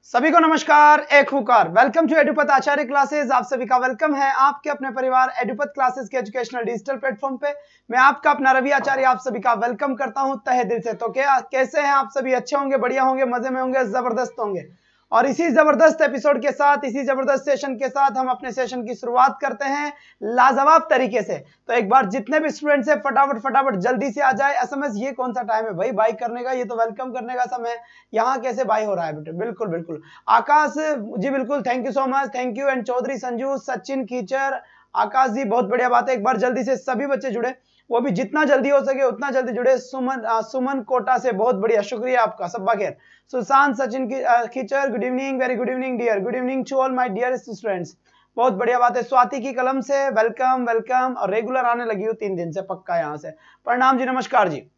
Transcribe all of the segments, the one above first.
सभी को नमस्कार, एक हुकार। Welcome to Edupat Acharya classes. आप सभी का वेलकम है आपके अपने परिवार एडुपत क्लासेस के एजुकेशनल डिजिटल प्लेटफॉर्म पे। मैं आपका अपना रवि आचार्य आप सभी का वेलकम करता हूं तहे दिल से। तो क्या कैसे हैं आप सभी? अच्छे होंगे, बढ़िया होंगे, मजे में होंगे, जबरदस्त होंगे। और इसी जबरदस्त एपिसोड के साथ, इसी जबरदस्त सेशन के साथ हम अपने सेशन की शुरुआत करते हैं लाजवाब तरीके से। तो एक बार जितने भी स्टूडेंट्स हैं फटाफट जल्दी से आ जाए। एसएमएस ये कौन सा टाइम है भाई बाई करने का? ये तो वेलकम करने का समय। यहाँ कैसे बाई हो रहा है बेटे? बिल्कुल बिल्कुल आकाश जी, बिल्कुल thank you so much, thank you. And Chaudhary Sanju, Sachin Keechar, Akash ji बहुत बढ़िया बात है। एक बार जल्दी से सभी बच्चे जुड़े, वो भी जितना जल्दी हो सके उतना जल्दी जुड़े। सुमन कोटा से बहुत बढ़िया, शुक्रिया आपका। सब्बा खैर। Sushant, Sachin Keechar, good evening, very good evening dear, good evening to all my dear students. बहुत बढ़िया बात है। स्वाति की कलम से वेलकम वेलकम, और रेगुलर आने लगी हो 3 दिन से पक्का यहाँ से। प्रणाम जी, नमस्कार जी।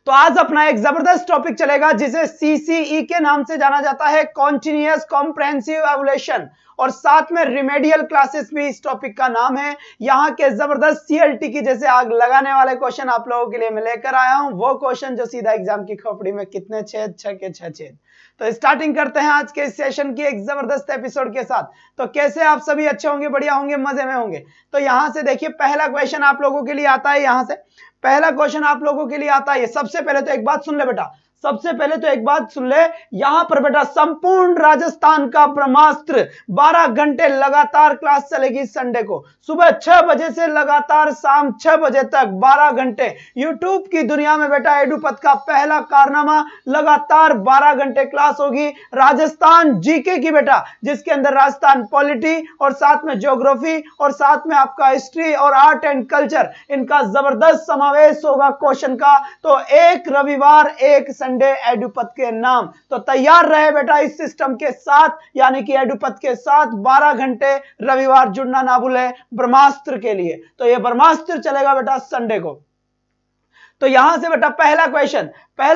तो आज अपना एक जबरदस्त टॉपिक चलेगा जिसे सीसीई के नाम से जाना जाता है, कॉन्टिन्यूअस कॉम्प्रेहेंसिव एवोल्यूशन, और साथ में रिमेडियल क्लासेस भी इस टॉपिक का नाम है। यहाँ के जबरदस्त सीएलटी की जैसे आग लगाने वाले क्वेश्चन आप लोगों के लिए मैं लेकर आया हूं, वो क्वेश्चन जो सीधा एग्जाम की खोपड़ी में कितने छेद, 6 के 6 छेद। तो स्टार्टिंग करते हैं आज के इस सेशन की एक जबरदस्त एपिसोड के साथ। तो कैसे आप सभी? अच्छे होंगे, बढ़िया होंगे, मजे में होंगे। तो यहां से देखिए पहला क्वेश्चन आप लोगों के लिए आता है। यहां से पहला क्वेश्चन आप लोगों के लिए आता है। सबसे पहले तो एक बात सुन ले बेटा, सबसे पहले तो एक बात सुन ले। यहां पर बेटा संपूर्ण राजस्थान का ब्रह्मास्त्र 12 घंटे लगातार क्लास चलेगी संडे को, सुबह 6 बजे से लगातार शाम 6 बजे तक 12 घंटे। यूट्यूब की दुनिया में बेटा एडुपत का पहला कारनामा, लगातार 12 घंटे क्लास होगी राजस्थान जीके की बेटा, जिसके अंदर राजस्थान पॉलिटी और साथ में ज्योग्राफी और साथ में आपका हिस्ट्री और आर्ट एंड कल्चर, इनका जबरदस्त समावेश होगा क्वेश्चन का। तो एक रविवार एक संडे एडुपत के नाम। तो तैयार रहे बेटा इस सिस्टम के साथ, यानी कि एडुपत के साथ 12 घंटे रविवार जुड़ना ना भूले ब्रह्मास्त्र के लिए। तो ये ब्रह्मास्त्र चलेगा बेटा संडे को। तो यहां से बेटा पहला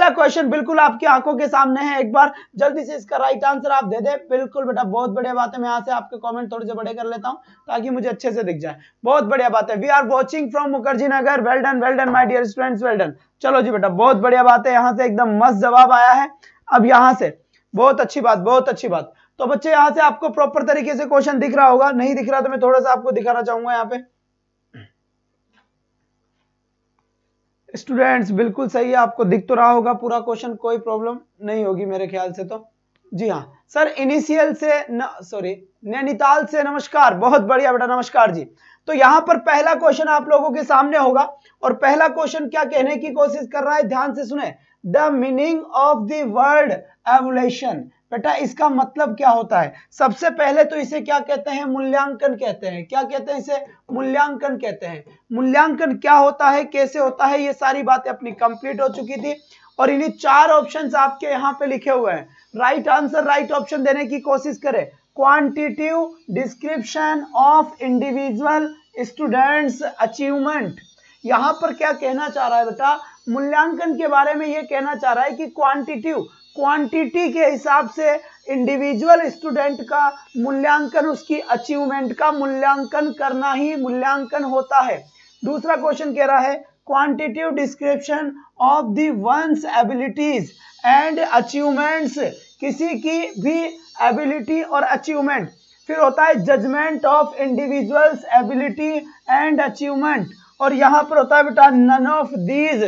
क्वेश्चन बिल्कुल आपकी आंखों के सामने है। एक बार जल्दी से इसका राइट आंसर आप दे दे। बिल्कुल बेटा, बहुत बढ़िया बात है। मैं यहां से आपके कमेंट थोड़े से बड़े कर लेता हूं ताकि मुझे अच्छे से दिख जाए। बहुत बढ़िया बात है। We are watching from Mukherjee Nagar. Well done my dear students, well done. चलो जी बेटा, बहुत बढ़िया बात है। यहां से एकदम मस्त जवाब आया है। अब यहां से बहुत अच्छी बात, बहुत अच्छी बात। तो बच्चे यहां से आपको प्रॉपर तरीके से क्वेश्चन दिख रहा होगा, नहीं दिख रहा तो मैं थोड़ा सा आपको दिखाना चाहूंगा। यहाँ पे स्टूडेंट्स बिल्कुल सही है, आपको दिख तो रहा होगा पूरा क्वेश्चन, कोई प्रॉब्लम नहीं होगी मेरे ख्याल से। तो जी हाँ सर, इनिशियल से नैनीताल से नमस्कार, बहुत बढ़िया बेटा, नमस्कार जी। तो यहां पर पहला क्वेश्चन आप लोगों के सामने होगा, और पहला क्वेश्चन क्या कहने की कोशिश कर रहा है, ध्यान से सुने। The meaning of the word evolution, बेटा इसका मतलब क्या होता है? सबसे पहले तो इसे क्या कहते हैं? मूल्यांकन कहते हैं। क्या कहते हैं इसे? मूल्यांकन कहते हैं। मूल्यांकन क्या होता है, कैसे होता है, ये सारी बातें अपनी कंप्लीट हो चुकी थी। और इन्हीं 4 ऑप्शंस आपके यहाँ पे लिखे हुए हैं। राइट आंसर, राइट ऑप्शन देने की कोशिश करें। Quantitative description of individual students achievement. यहां पर क्या कहना चाह रहा है बेटा? मूल्यांकन के बारे में ये कहना चाह रहा है कि क्वांटिटी के हिसाब से इंडिविजुअल स्टूडेंट का मूल्यांकन, उसकी अचीवमेंट का मूल्यांकन करना ही मूल्यांकन होता है। दूसरा क्वेश्चन कह रहा है quantitative description of the one's abilities and achievements, किसी की भी एबिलिटी और अचीवमेंट। फिर होता है judgement of individuals ability and achievement, और यहां पर होता है बेटा none of these.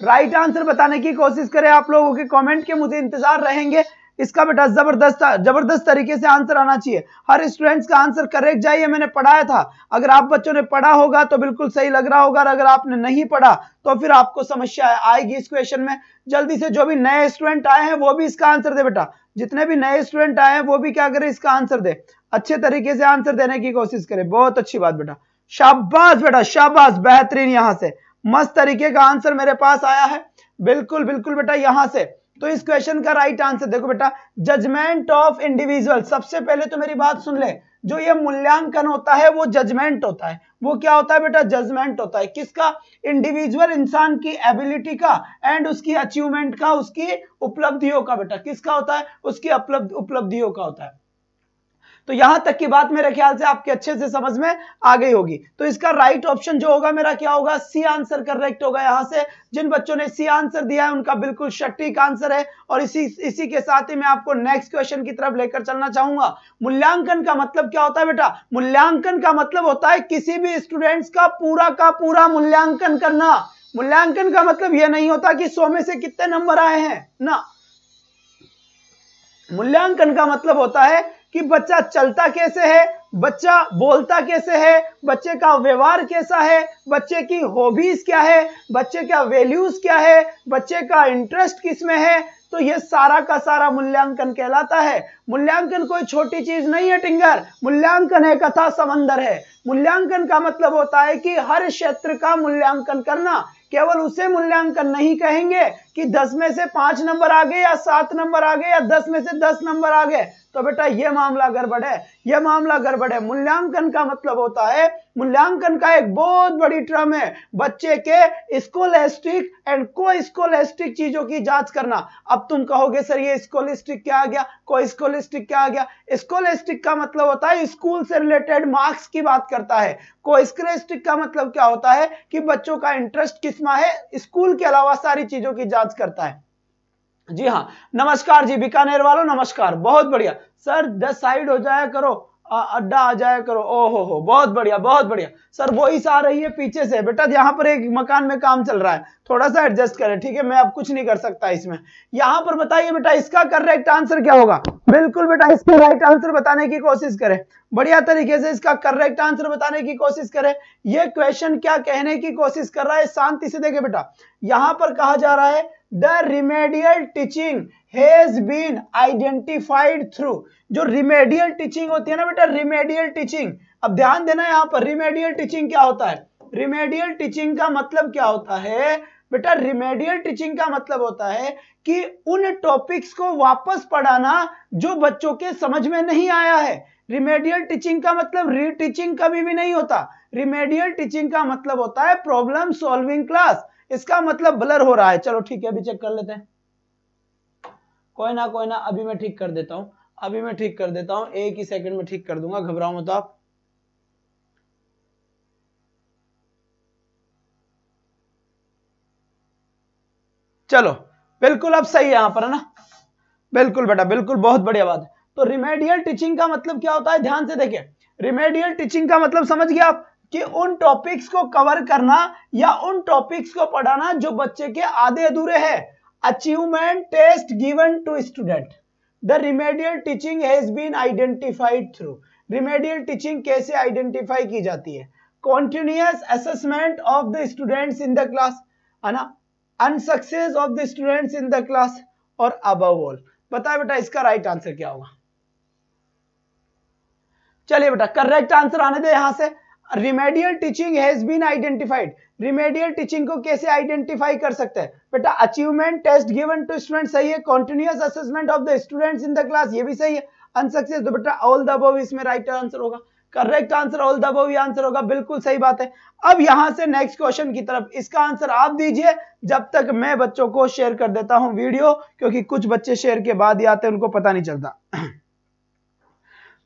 Right answer बताने की कोशिश करें, आप लोगों के कमेंट के मुझे इंतजार रहेंगे। इसका बेटा जबरदस्त तरीके से आंसर आना चाहिए। हर स्टूडेंट्स का आंसर करेक्ट जाइए, मैंने पढ़ाया था। अगर आप बच्चों ने पढ़ा होगा तो बिल्कुल सही लग रहा होगा, और अगर आपने नहीं पढ़ा तो फिर आपको समस्या आएगी इस क्वेश्चन में। जल्दी से जो भी नए स्टूडेंट आए हैं वो भी इसका आंसर दे बेटा। जितने भी नए स्टूडेंट आए हैं वो भी क्या करें, इसका आंसर दे। अच्छे तरीके से आंसर देने की कोशिश करें। बहुत अच्छी बात बेटा, शाबाश बेटा, शाबाश, बेहतरीन। यहां से मस्त तरीके का आंसर मेरे पास आया है। बिल्कुल बिल्कुल बेटा, यहां से तो इस क्वेश्चन का राइट आंसर देखो बेटा, जजमेंट ऑफ इंडिविजुअल। सबसे पहले तो मेरी बात सुन ले, जो ये मूल्यांकन होता है वो जजमेंट होता है। वो क्या होता है बेटा? जजमेंट होता है। किसका? इंडिविजुअल इंसान की एबिलिटी का एंड उसकी अचीवमेंट का, उसकी उपलब्धियों का बेटा। किसका होता है? उसकी उपलब्धियों का होता है। तो यहां तक की बात मेरे ख्याल से आपके अच्छे से समझ में आ गई होगी। तो इसका राइट ऑप्शन जो होगा मेरा क्या होगा, सी आंसर करेक्ट होगा। यहां से जिन बच्चों ने सी आंसर दिया है उनका बिल्कुल सटीक आंसर है। और इसी के साथ ही मैं आपको नेक्स्ट क्वेश्चन की तरफ लेकर चलना चाहूंगा। मूल्यांकन का मतलब क्या होता है बेटा? मूल्यांकन का मतलब होता है किसी भी स्टूडेंट्स का पूरा मूल्यांकन करना। मूल्यांकन का मतलब यह नहीं होता कि 100 में से कितने नंबर आए हैं ना। मूल्यांकन का मतलब होता है कि बच्चा चलता कैसे है, बच्चा बोलता कैसे है, बच्चे का व्यवहार कैसा है, बच्चे की हॉबीज क्या है, बच्चे का वैल्यूज क्या है, बच्चे का इंटरेस्ट किस में है। तो ये सारा का सारा मूल्यांकन कहलाता है। मूल्यांकन कोई छोटी चीज नहीं है टिंगर, मूल्यांकन एक अथाह समंदर है। मूल्यांकन का मतलब होता है कि हर क्षेत्र का मूल्यांकन करना। केवल उसे मूल्यांकन नहीं कहेंगे कि 10 में से 5 नंबर आ गए या 7 नंबर आ गए या 10 में से 10 नंबर आ गए, तो बेटा यह मामला गड़बड़ है, यह मामला गड़बड़ है। मूल्यांकन का मतलब होता है, मूल्यांकन का एक बहुत बड़ी टर्म है, बच्चे के स्कोलेस्टिक एंड को स्कोलेस्टिक चीजों की जांच करना। अब तुम कहोगे सर ये स्कोलेस्टिक क्या आ गया, को स्कोलेस्टिक क्या आ गया? स्कोलेस्टिक का मतलब होता है स्कूल से रिलेटेड मार्क्स की बात करता है। को स्कोलेस्टिक का मतलब क्या होता है कि बच्चों का इंटरेस्ट किसमें है, स्कूल के अलावा सारी चीजों की जांच करता है। जी हाँ, नमस्कार जी बीकानेर वालों, नमस्कार, बहुत बढ़िया। सर 10 साइड हो जाया करो, अड्डा आ जाया करो। ओहो हो, बहुत बढ़िया बहुत बढ़िया। सर वॉइस आ रही है पीछे से। बेटा यहाँ पर एक मकान में काम चल रहा है, थोड़ा सा एडजस्ट करें, ठीक है? मैं अब कुछ नहीं कर सकता इसमें। यहाँ पर बताइए बेटा इसका करेक्ट आंसर क्या होगा? बिल्कुल बेटा इसका राइट आंसर बताने की कोशिश करें, बढ़िया तरीके से इसका करेक्ट आंसर बताने की कोशिश करें। ये क्वेश्चन क्या कहने की कोशिश कर रहा है, शांति से देखे बेटा। यहां पर कहा जा रहा है the remedial teaching has been identified through. जो रिमेडियल टीचिंग होती है ना बेटा, रिमेडियल टीचिंग, अब ध्यान देना यहां पर रिमेडियल टीचिंग क्या होता है। रिमेडियल टीचिंग का मतलब क्या होता है बेटा? रिमेडियल टीचिंग का मतलब होता है कि उन टॉपिक्स को वापस पढ़ाना जो बच्चों के समझ में नहीं आया है। रिमेडियल टीचिंग का मतलब रीटीचिंग कभी भी नहीं होता। रिमेडियल टीचिंग का मतलब होता है प्रॉब्लम सॉल्विंग क्लास। इसका मतलब ब्लर हो रहा है, चलो ठीक है अभी चेक कर लेते हैं। कोई ना अभी मैं ठीक कर देता हूं, अभी मैं ठीक कर देता हूं, एक ही सेकंड में ठीक कर दूंगा, घबराओ मत आप। चलो बिल्कुल अब सही है यहां पर, है ना? बिल्कुल बेटा बिल्कुल, बहुत बढ़िया बात है। तो रिमेडियल टीचिंग का मतलब क्या होता है, ध्यान से देखिए। रिमेडियल टीचिंग का मतलब समझ गए आप कि उन टॉपिक्स को कवर करना या उन टॉपिक्स को पढ़ाना जो बच्चे के आधे अधूरे हैं। Achievement test given to student. The remedial teaching has been identified through. Remedial teaching कैसे आइडेंटिफाई की जाती है? Continuous assessment of the students in the class, है ना, unsuccess of the students in the class और अबव ऑल। बताए बेटा इसका राइट आंसर क्या होगा? चलिए बेटा करेक्ट आंसर आने दे यहां से। Remedial teaching has been identified. Remedial teaching को कैसे आइडेंटिफाई कर सकते हैं बेटा? Achievement test given to student सही है, continuous assessment of the students in the class ये भी सही है, अनसक्सेस तो बेटा ऑल द अबव इसमें राइट आंसर होगा। Correct answer all the above answer होगा, बिल्कुल सही बात है। अब यहां से नेक्स्ट क्वेश्चन की तरफ, इसका आंसर आप दीजिए जब तक मैं बच्चों को शेयर कर देता हूं वीडियो, क्योंकि कुछ बच्चे शेयर के बाद ही आते हैं, उनको पता नहीं चलता।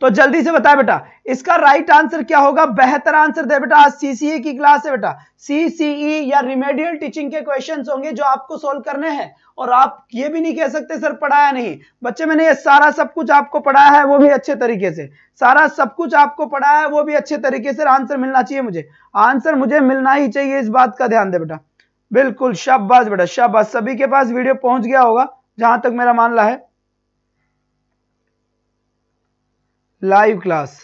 तो जल्दी से बता बेटा इसका राइट आंसर क्या होगा? बेहतर आंसर दे बेटा, आज सीसीई की क्लास है बेटा। सीसीई या रिमेडियल टीचिंग के क्वेश्चंस होंगे जो आपको सोल्व करने हैं। और आप ये भी नहीं कह सकते सर पढ़ाया नहीं। बच्चे मैंने ये सारा सब कुछ आपको पढ़ाया है, वो भी अच्छे तरीके से, सारा सब कुछ आपको पढ़ाया है वो भी अच्छे तरीके से। आंसर मिलना चाहिए मुझे, आंसर मुझे मिलना ही चाहिए, इस बात का ध्यान दे बेटा। बिल्कुल शाबाश बेटा शाबाश, सभी के पास वीडियो पहुंच गया होगा जहां तक मेरा मानना है। लाइव क्लास,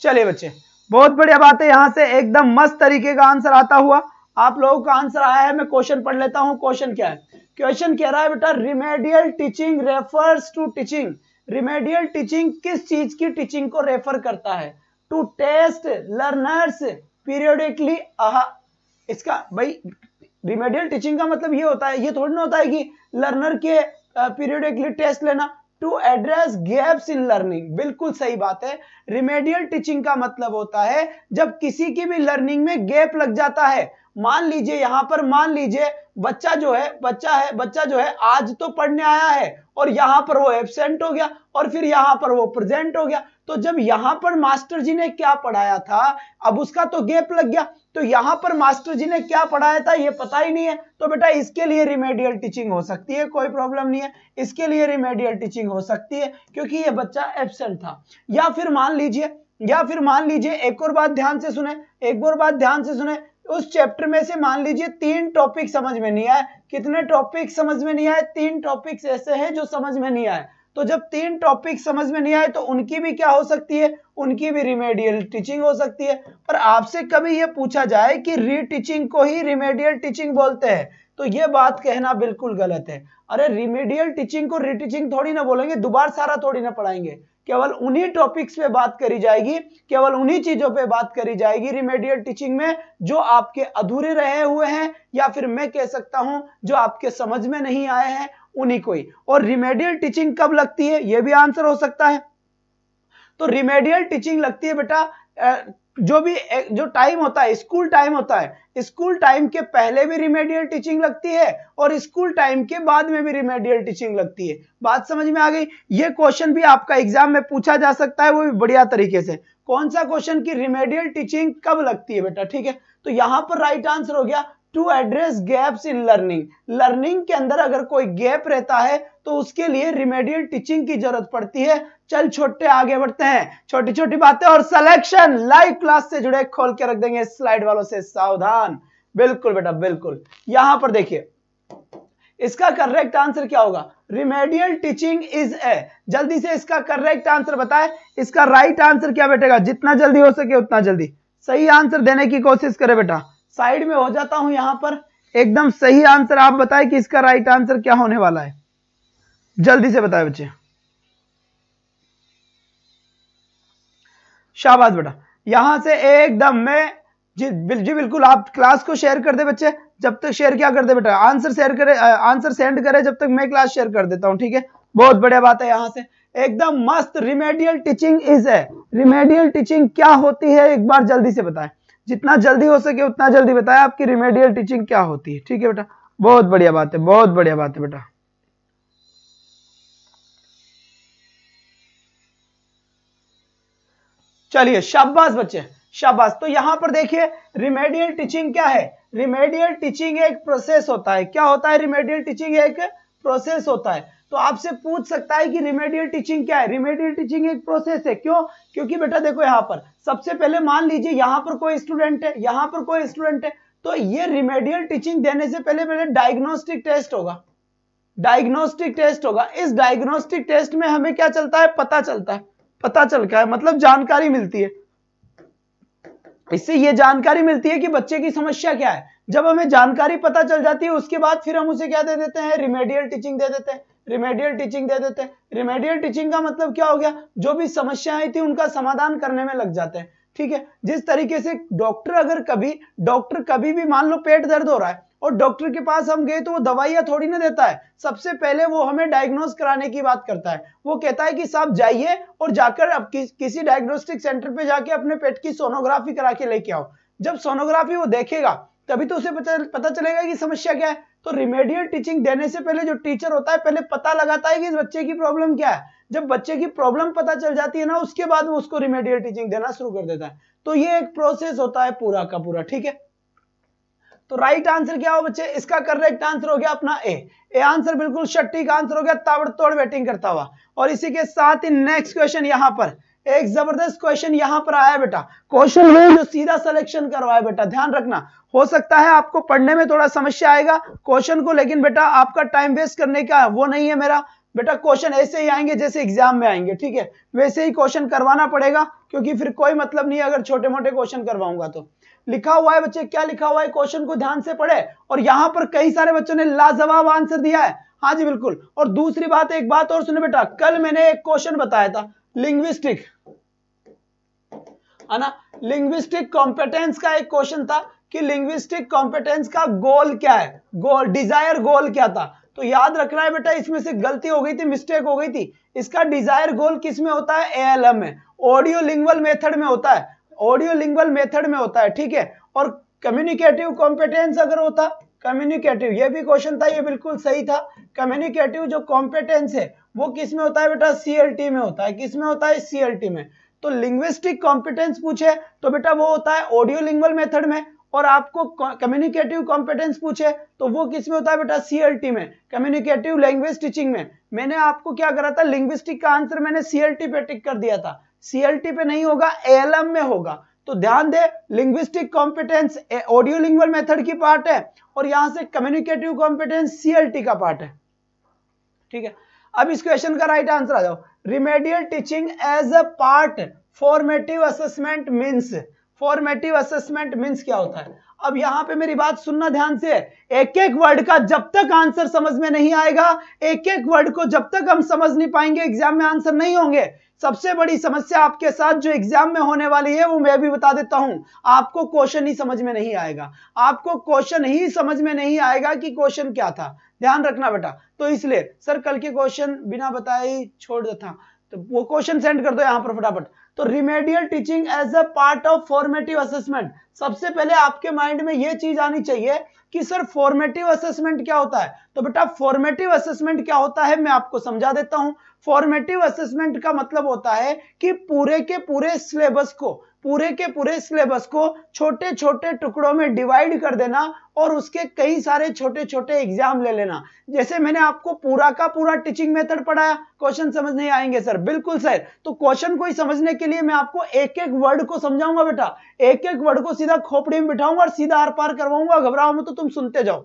चलिए बच्चे बहुत बढ़िया बात है। यहां से एकदम मस्त तरीके का आंसर आता हुआ आप लोगों का आंसर आया है। मैं क्वेश्चन पढ़ लेता हूं। क्वेश्चन क्या है? क्वेश्चन कह रहा है बेटा remedial teaching refers to teaching. Remedial teaching किस चीज की टीचिंग को रेफर करता है? To test learners periodically. इसका भाई रिमेडियल टीचिंग का मतलब ये होता है, ये थोड़ी ना होता है कि लर्नर के पीरियडिकली टेस्ट लेना। To address gaps in learning, बिल्कुल सही बात है। रिमेडियल टीचिंग का मतलब होता है जब किसी की भी लर्निंग में गैप लग जाता है, मान लीजिए यहाँ पर, मान लीजिए बच्चा जो है आज तो पढ़ने आया है और यहाँ पर वो एब्सेंट हो गया और फिर यहाँ पर वो प्रेजेंट हो गया। तो जब यहाँ पर मास्टर जी ने क्या पढ़ाया था, अब उसका तो गैप लग गया, तो यहाँ पर मास्टर जी ने क्या पढ़ाया था ये पता ही नहीं है। तो बेटा इसके लिए रिमेडियल टीचिंग हो सकती है, कोई प्रॉब्लम नहीं है, इसके लिए रिमेडियल टीचिंग हो सकती है क्योंकि ये बच्चा एब्सेंट था। या फिर मान लीजिए एक और बात ध्यान से सुने, उस चैप्टर में से मान लीजिए 3 टॉपिक समझ में नहीं आए। कितने टॉपिक समझ में नहीं आए? 3 टॉपिक्स ऐसे हैं जो समझ में नहीं आए। तो जब 3 टॉपिक समझ में नहीं आए तो उनकी भी क्या हो सकती है? उनकी भी रिमेडियल टीचिंग हो सकती है। पर आपसे कभी ये पूछा जाए कि रीटीचिंग को ही रिमेडियल टीचिंग बोलते हैं तो ये बात कहना बिल्कुल गलत है। अरे रिमेडियल टीचिंग को रीटीचिंग थोड़ी ना बोलेंगे, दोबारा सारा थोड़ी ना पढ़ाएंगे, केवल उन्हीं टॉपिक्स पे बात करी जाएगी, केवल उन्हीं चीजों पे बात करी जाएगी रिमेडियल टीचिंग में जो आपके अधूरे रहे हुए हैं या फिर मैं कह सकता हूं जो आपके समझ में नहीं आए हैं, उन्हीं को ही। और रिमेडियल टीचिंग कब लगती है ये भी आंसर हो सकता है। तो रिमेडियल टीचिंग लगती है बेटा जो टाइम होता है, स्कूल टाइम होता है, स्कूल टाइम के पहले भी रिमेडियल टीचिंग लगती है और स्कूल टाइम के बाद में भी रिमेडियल टीचिंग लगती है। बात समझ में आ गई? ये क्वेश्चन भी आपका एग्जाम में पूछा जा सकता है, वो भी बढ़िया तरीके से। कौन सा क्वेश्चन की रिमेडियल टीचिंग कब लगती है बेटा? ठीक है, तो यहां पर राइट आंसर हो गया to address gaps in learning के अंदर अगर कोई गैप रहता है तो उसके लिए रिमेडियल टीचिंग की जरूरत पड़ती है। चल छोटे आगे बढ़ते हैं, छोटी छोटी बातें और सिलेक्शन लाइव क्लास से जुड़े खोल के रख देंगे, स्लाइड वालों से सावधान। बिल्कुल बेटा बिल्कुल। यहां पर देखिए इसका करेक्ट आंसर क्या होगा? रिमेडियल टीचिंग इज ए, जल्दी से इसका करेक्ट आंसर बताए। इसका राइट आंसर क्या बेटेगा? जितना जल्दी हो सके उतना जल्दी सही आंसर देने की कोशिश करे बेटा। साइड में हो जाता हूं यहां पर, एकदम सही आंसर आप बताए कि इसका राइट आंसर क्या होने वाला है, जल्दी से बताए बच्चे। शाबाश बेटा, यहां से एकदम मैं जी बिल्कुल आप क्लास को शेयर कर दे बच्चे। जब तक शेयर क्या कर दे बेटा, आंसर शेयर करे, आंसर सेंड करे, जब तक मैं क्लास शेयर कर देता हूं। ठीक है, बहुत बढ़िया बात है। यहां से एकदम मस्त। रिमेडियल टीचिंग इज है, रिमेडियल टीचिंग क्या होती है एक बार जल्दी से बताएं, जितना जल्दी हो सके उतना जल्दी बताएं आपकी रिमेडियल टीचिंग क्या होती है। ठीक है बेटा, बहुत बढ़िया बात है, बहुत बढ़िया बात है बेटा। चलिए शाबाश बच्चे शाबाश। तो यहां पर देखिए रिमेडियल टीचिंग क्या है? रिमेडियल टीचिंग एक प्रोसेस होता है। क्या होता है? रिमेडियल टीचिंग एक प्रोसेस होता है। तो आपसे पूछ सकता है कि रिमेडियल टीचिंग क्या है? रिमेडियल टीचिंग एक प्रोसेस है। क्यों? क्योंकि बेटा देखो यहां पर सबसे पहले मान लीजिए यहां पर कोई स्टूडेंट है, यहां पर कोई स्टूडेंट है, तो ये रिमेडियल टीचिंग देने से पहले डायग्नोस्टिक टेस्ट होगा, डायग्नोस्टिक टेस्ट होगा। इस डायग्नोस्टिक टेस्ट में हमें क्या चलता है? पता चलता है, मतलब जानकारी मिलती है। इससे ये जानकारी मिलती है कि बच्चे की समस्या क्या है। जब हमें जानकारी पता चल जाती है उसके बाद फिर हम उसे क्या दे देते हैं? रिमेडियल टीचिंग दे देते हैं, रिमेडियल टीचिंग दे देते हैं। रिमेडियल टीचिंग का मतलब क्या हो गया? जो भी समस्याएं थी उनका समाधान करने में लग जाते हैं। ठीक है, जिस तरीके से डॉक्टर कभी भी मान लो पेट दर्द हो रहा है और डॉक्टर के पास हम गए तो वो दवाइयां थोड़ी ना देता है, सबसे पहले वो हमें डायग्नोस कराने की बात करता है। वो कहता है कि साहब जाइए और जाकर अब किसी डायग्नोस्टिक सेंटर पे जाके अपने पेट की सोनोग्राफी करा के लेके आओ। जब सोनोग्राफी वो देखेगा तभी तो उसे पता चलेगा कि समस्या क्या है। तो रिमेडियल टीचिंग देने से पहले जो टीचर होता है पहले पता लगाता है कि इस बच्चे की प्रॉब्लम क्या है। जब बच्चे की प्रॉब्लम पता चल जाती है ना उसके बाद वो उसको रिमेडियल टीचिंग देना शुरू कर देता है। तो ये एक प्रोसेस होता है पूरा का पूरा। ठीक है, तो राइट आंसर क्या हो बच्चे? इसका करेक्ट आंसर हो गया अपना ए आंसर बिल्कुल सटीक आंसर हो गया, ताबड़तोड़ बैटिंग करता हुआ। और इसी के साथ ही नेक्स्ट क्वेश्चन यहां पर एक जबरदस्त क्वेश्चन यहां पर आया बेटा। क्वेश्चन वो जो सीधा सिलेक्शन करवाया बेटा, ध्यान रखना। हो सकता है आपको पढ़ने में थोड़ा समस्या आएगा क्वेश्चन को, लेकिन बेटा आपका टाइम वेस्ट करने का वो नहीं है मेरा बेटा। क्वेश्चन ऐसे ही आएंगे जैसे एग्जाम में आएंगे, ठीक है, वैसे ही क्वेश्चन करवाना पड़ेगा, क्योंकि फिर कोई मतलब नहीं अगर छोटे मोटे क्वेश्चन करवाऊंगा तो। लिखा हुआ है बच्चे, क्या लिखा हुआ है? क्वेश्चन को ध्यान से पढ़े। और यहां पर कई सारे बच्चों ने लाजवाब आंसर दिया है। हाँ जी बिल्कुल। और दूसरी बात, एक बात और सुने बेटा, कल मैंने एक क्वेश्चन बताया था लिंग्विस्टिक, है ना, लिंग्विस्टिक कॉम्पिटेंस का एक क्वेश्चन था कि लिंग्विस्टिक कॉम्पिटेंस का गोल क्या है, गोल डिजायर गोल क्या था। तो याद रखना है बेटा, इसमें से गलती हो गई थी, मिस्टेक हो गई थी। इसका डिजायर गोल किस में होता है? एएलएम में, ऑडियो लिंगुअल मेथड में होता है, ऑडियो लिंगुअल मेथड में होता है। ठीक है, और कम्युनिकेटिव कॉम्पिटेंस अगर होता, कम्युनिकेटिव, ये भी क्वेश्चन था, ये बिल्कुल सही था। कम्युनिकेटिव जो कॉम्पिटेंस है वो किस में होता है बेटा, सीएलटी में होता है। किस में होता है, सीएलटी में। तो लिंग्विस्टिक कॉम्पिटेंस पूछे तो बेटा वो होता है ऑडियो लिंग्वल मेथड में, और आपको कम्युनिकेटिव कॉम्पिटेंस पूछे तो वो किस में होता है बेटा, सीएलटी में, कम्युनिकेटिव लैंग्वेज टीचिंग में। मैंने आपको क्या करा था, लिंग्विस्टिक का आंसर मैंने सीएलटी पे टिक कर दिया था, सीएलटी पे नहीं होगा, एएलएम में होगा। तो ध्यान दे, linguistic competence audio lingual method की पार्ट है, और यहां से कम्युनिकेटिव कॉम्पिटेंस सीएलटी का पार्ट है। ठीक है, अब इस क्वेश्चन का राइट आंसर आ जाओ। Remedial teaching as a part formative assessment means, formative assessment means क्या होता है। अब यहां पे मेरी बात सुनना ध्यान से, एक एक वर्ड का जब तक आंसर समझ में नहीं आएगा, एक एक वर्ड को जब तक हम समझ नहीं पाएंगे, एग्जाम में आंसर नहीं होंगे। सबसे बड़ी समस्या आपके साथ जो एग्जाम में होने वाली है वो मैं भी बता देता हूं, आपको क्वेश्चन ही समझ में नहीं आएगा, आपको क्वेश्चन ही समझ में नहीं आएगा कि क्वेश्चन क्या था। ध्यान रखना बेटा। तो इसलिए सर कल के क्वेश्चन बिना बताए ही छोड़ देता, तो वो क्वेश्चन सेंड कर दो यहां पर फटाफट। तो remedial teaching as a part of formative assessment, सबसे पहले आपके माइंड में ये चीज आनी चाहिए कि सर फॉर्मेटिव असेसमेंट क्या होता है। तो बेटा फॉर्मेटिव असेसमेंट क्या होता है मैं आपको समझा देता हूं। फॉर्मेटिव असेसमेंट का मतलब होता है कि पूरे के पूरे सिलेबस को, पूरे के पूरे सिलेबस को छोटे छोटे टुकड़ों में डिवाइड कर देना और उसके कई सारे छोटे छोटे एग्जाम ले लेना। जैसे मैंने आपको पूरा का पूरा टीचिंग मेथड पढ़ाया, क्वेश्चन समझ नहीं आएंगे सर, बिल्कुल सर। तो क्वेश्चन को ही समझने के लिए मैं आपको एक एक वर्ड को समझाऊंगा बेटा, एक एक वर्ड को सीधा खोपड़ी में बिठाऊंगा और सीधा आर पार करवाऊंगा। घबराओ मत, तो तुम सुनते जाओ,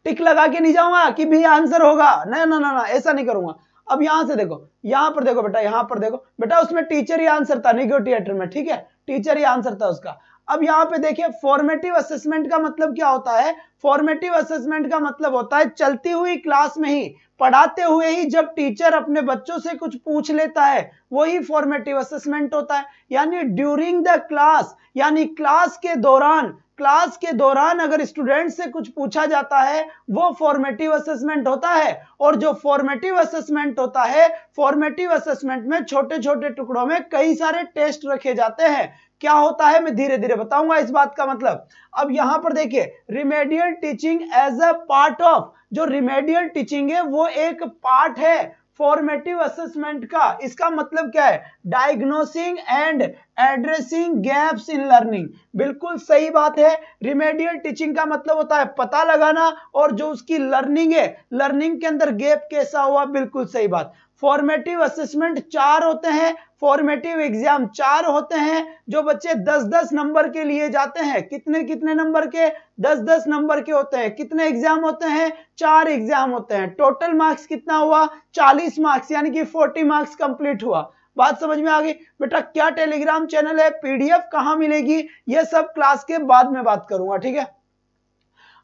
टिक लगा के नहीं जाऊंगा कि भी आंसर होगा, ना ना ना ना, ऐसा नहीं करूंगा। अब यहां से देखो, यहां पर देखो बेटा, यहां पर देखो बेटा, उसमें टीचर ही आंसर था नेगोटिएटर में, ठीक है, टीचर ही आंसर था उसका। अब यहां पे देखिए फॉर्मेटिव असेसमेंट का मतलब क्या होता है। फॉर्मेटिव असेसमेंट का मतलब होता है चलती हुई क्लास में ही, पढ़ाते हुए ही जब टीचर अपने बच्चों से कुछ पूछ लेता है, वही फॉर्मेटिव असेसमेंट होता है। यानी ड्यूरिंग द क्लास, यानी क्लास के दौरान, क्लास के दौरान अगर स्टूडेंट से कुछ पूछा जाता है वो फॉर्मेटिव असेसमेंट होता है। और जो फॉर्मेटिव असेसमेंट होता है, फॉर्मेटिव असेसमेंट में छोटे छोटे टुकड़ों में कई सारे टेस्ट रखे जाते हैं। क्या होता है मैं धीरे धीरे बताऊंगा इस बात का मतलब। अब यहां पर देखिए remedial teaching as a part of, जो रिमेडियल टीचिंग है वो एक पार्ट है फॉर्मेटिव असेसमेंट का। इसका मतलब क्या है, diagnosing and addressing gaps in learning. बिल्कुल सही बात है, रिमेडियल टीचिंग का मतलब होता है पता लगाना और जो उसकी लर्निंग है, लर्निंग के अंदर गैप कैसा हुआ, बिल्कुल सही बात। फॉर्मेटिव असेसमेंट 4 होते हैं, फॉर्मेटिव एग्जाम 4 होते हैं, जो बच्चे 10-10 नंबर के लिए जाते हैं। कितने कितने नंबर के, 10-10 नंबर के होते हैं। कितने एग्जाम होते हैं, 4 एग्जाम होते हैं। टोटल मार्क्स कितना हुआ, 40 मार्क्स, यानी कि 40 मार्क्स कंप्लीट हुआ। बात समझ में आ गई बेटा। क्या टेलीग्राम चैनल है, पीडीएफ कहां मिलेगी, ये सब क्लास के बाद में बात करूंगा, ठीक है।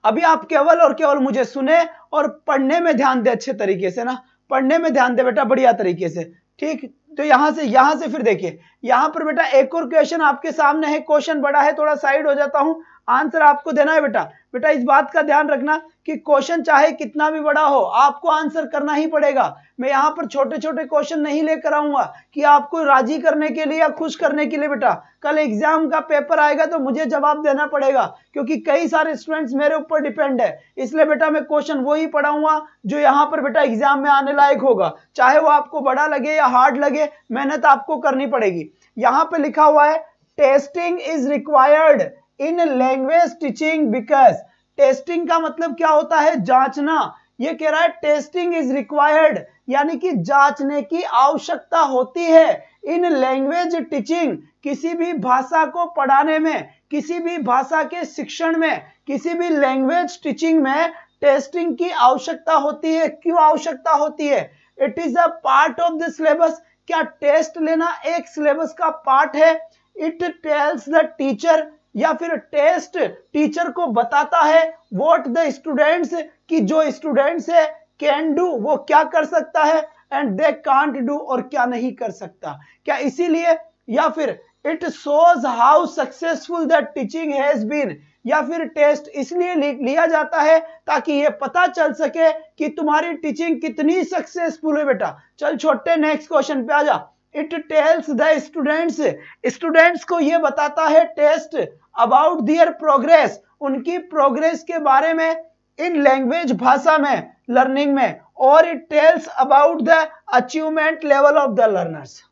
अभी आप केवल और केवल मुझे सुने और पढ़ने में ध्यान दे अच्छे तरीके से ना, पढ़ने में ध्यान दे बेटा बढ़िया तरीके से, ठीक। तो यहां से फिर देखिए, यहां पर बेटा एक और क्वेश्चन आपके सामने है। क्वेश्चन बड़ा है, थोड़ा साइड हो जाता हूं, आंसर आपको देना है बेटा। बेटा इस बात का ध्यान रखना कि क्वेश्चन चाहे कितना भी बड़ा हो आपको आंसर करना ही पड़ेगा। मैं यहां पर छोटे छोटे क्वेश्चन नहीं लेकर आऊंगा कि आपको राजी करने के लिए या खुश करने के लिए। बेटा कल एग्जाम का पेपर आएगा तो मुझे जवाब देना पड़ेगा, क्योंकि कई सारे स्टूडेंट्स मेरे ऊपर डिपेंड है। इसलिए बेटा मैं क्वेश्चन वही पढ़ाऊंगा जो यहां पर बेटा एग्जाम में आने लायक होगा, चाहे वो आपको बड़ा लगे या हार्ड लगे, मेहनत आपको करनी पड़ेगी। यहां पे लिखा हुआ है testing is required in language teaching because. Testing का मतलब क्या होता है, जांचना। ये कह रहा है टेस्टिंग इज रिक्वायर्ड, यानी कि जांचने की आवश्यकता होती है इन लैंग्वेज टीचिंग, किसी भी भाषा को पढ़ाने में, किसी भी भाषा के शिक्षण में, किसी भी लैंग्वेज टीचिंग में टेस्टिंग की आवश्यकता होती है। क्यों आवश्यकता होती है, it is a part of the syllabus. क्या टेस्ट लेना एक सिलेबस का पार्ट है। इट टेल्स द टीचर, या फिर टेस्ट टीचर को बताता है व्हाट द स्टूडेंट्स, कि जो स्टूडेंट्स है कैन डू, वो क्या कर सकता है, एंड दे कांट डू, और क्या नहीं कर सकता। क्या इसीलिए, या फिर it shows how successful the teaching has been, या फिर टेस्ट इसलिए लिया जाता है ताकि ये पता चल सके कि तुम्हारी टीचिंग कितनी सक्सेसफुल है। बेटा चल छोटे नेक्स्ट क्वेश्चन पे आ जा। It tells the students, students को ये बताता है टेस्ट अबाउट देयर प्रोग्रेस, उनकी प्रोग्रेस के बारे में, इन लैंग्वेज भाषा में, लर्निंग में, और it tells about the achievement level of the learners.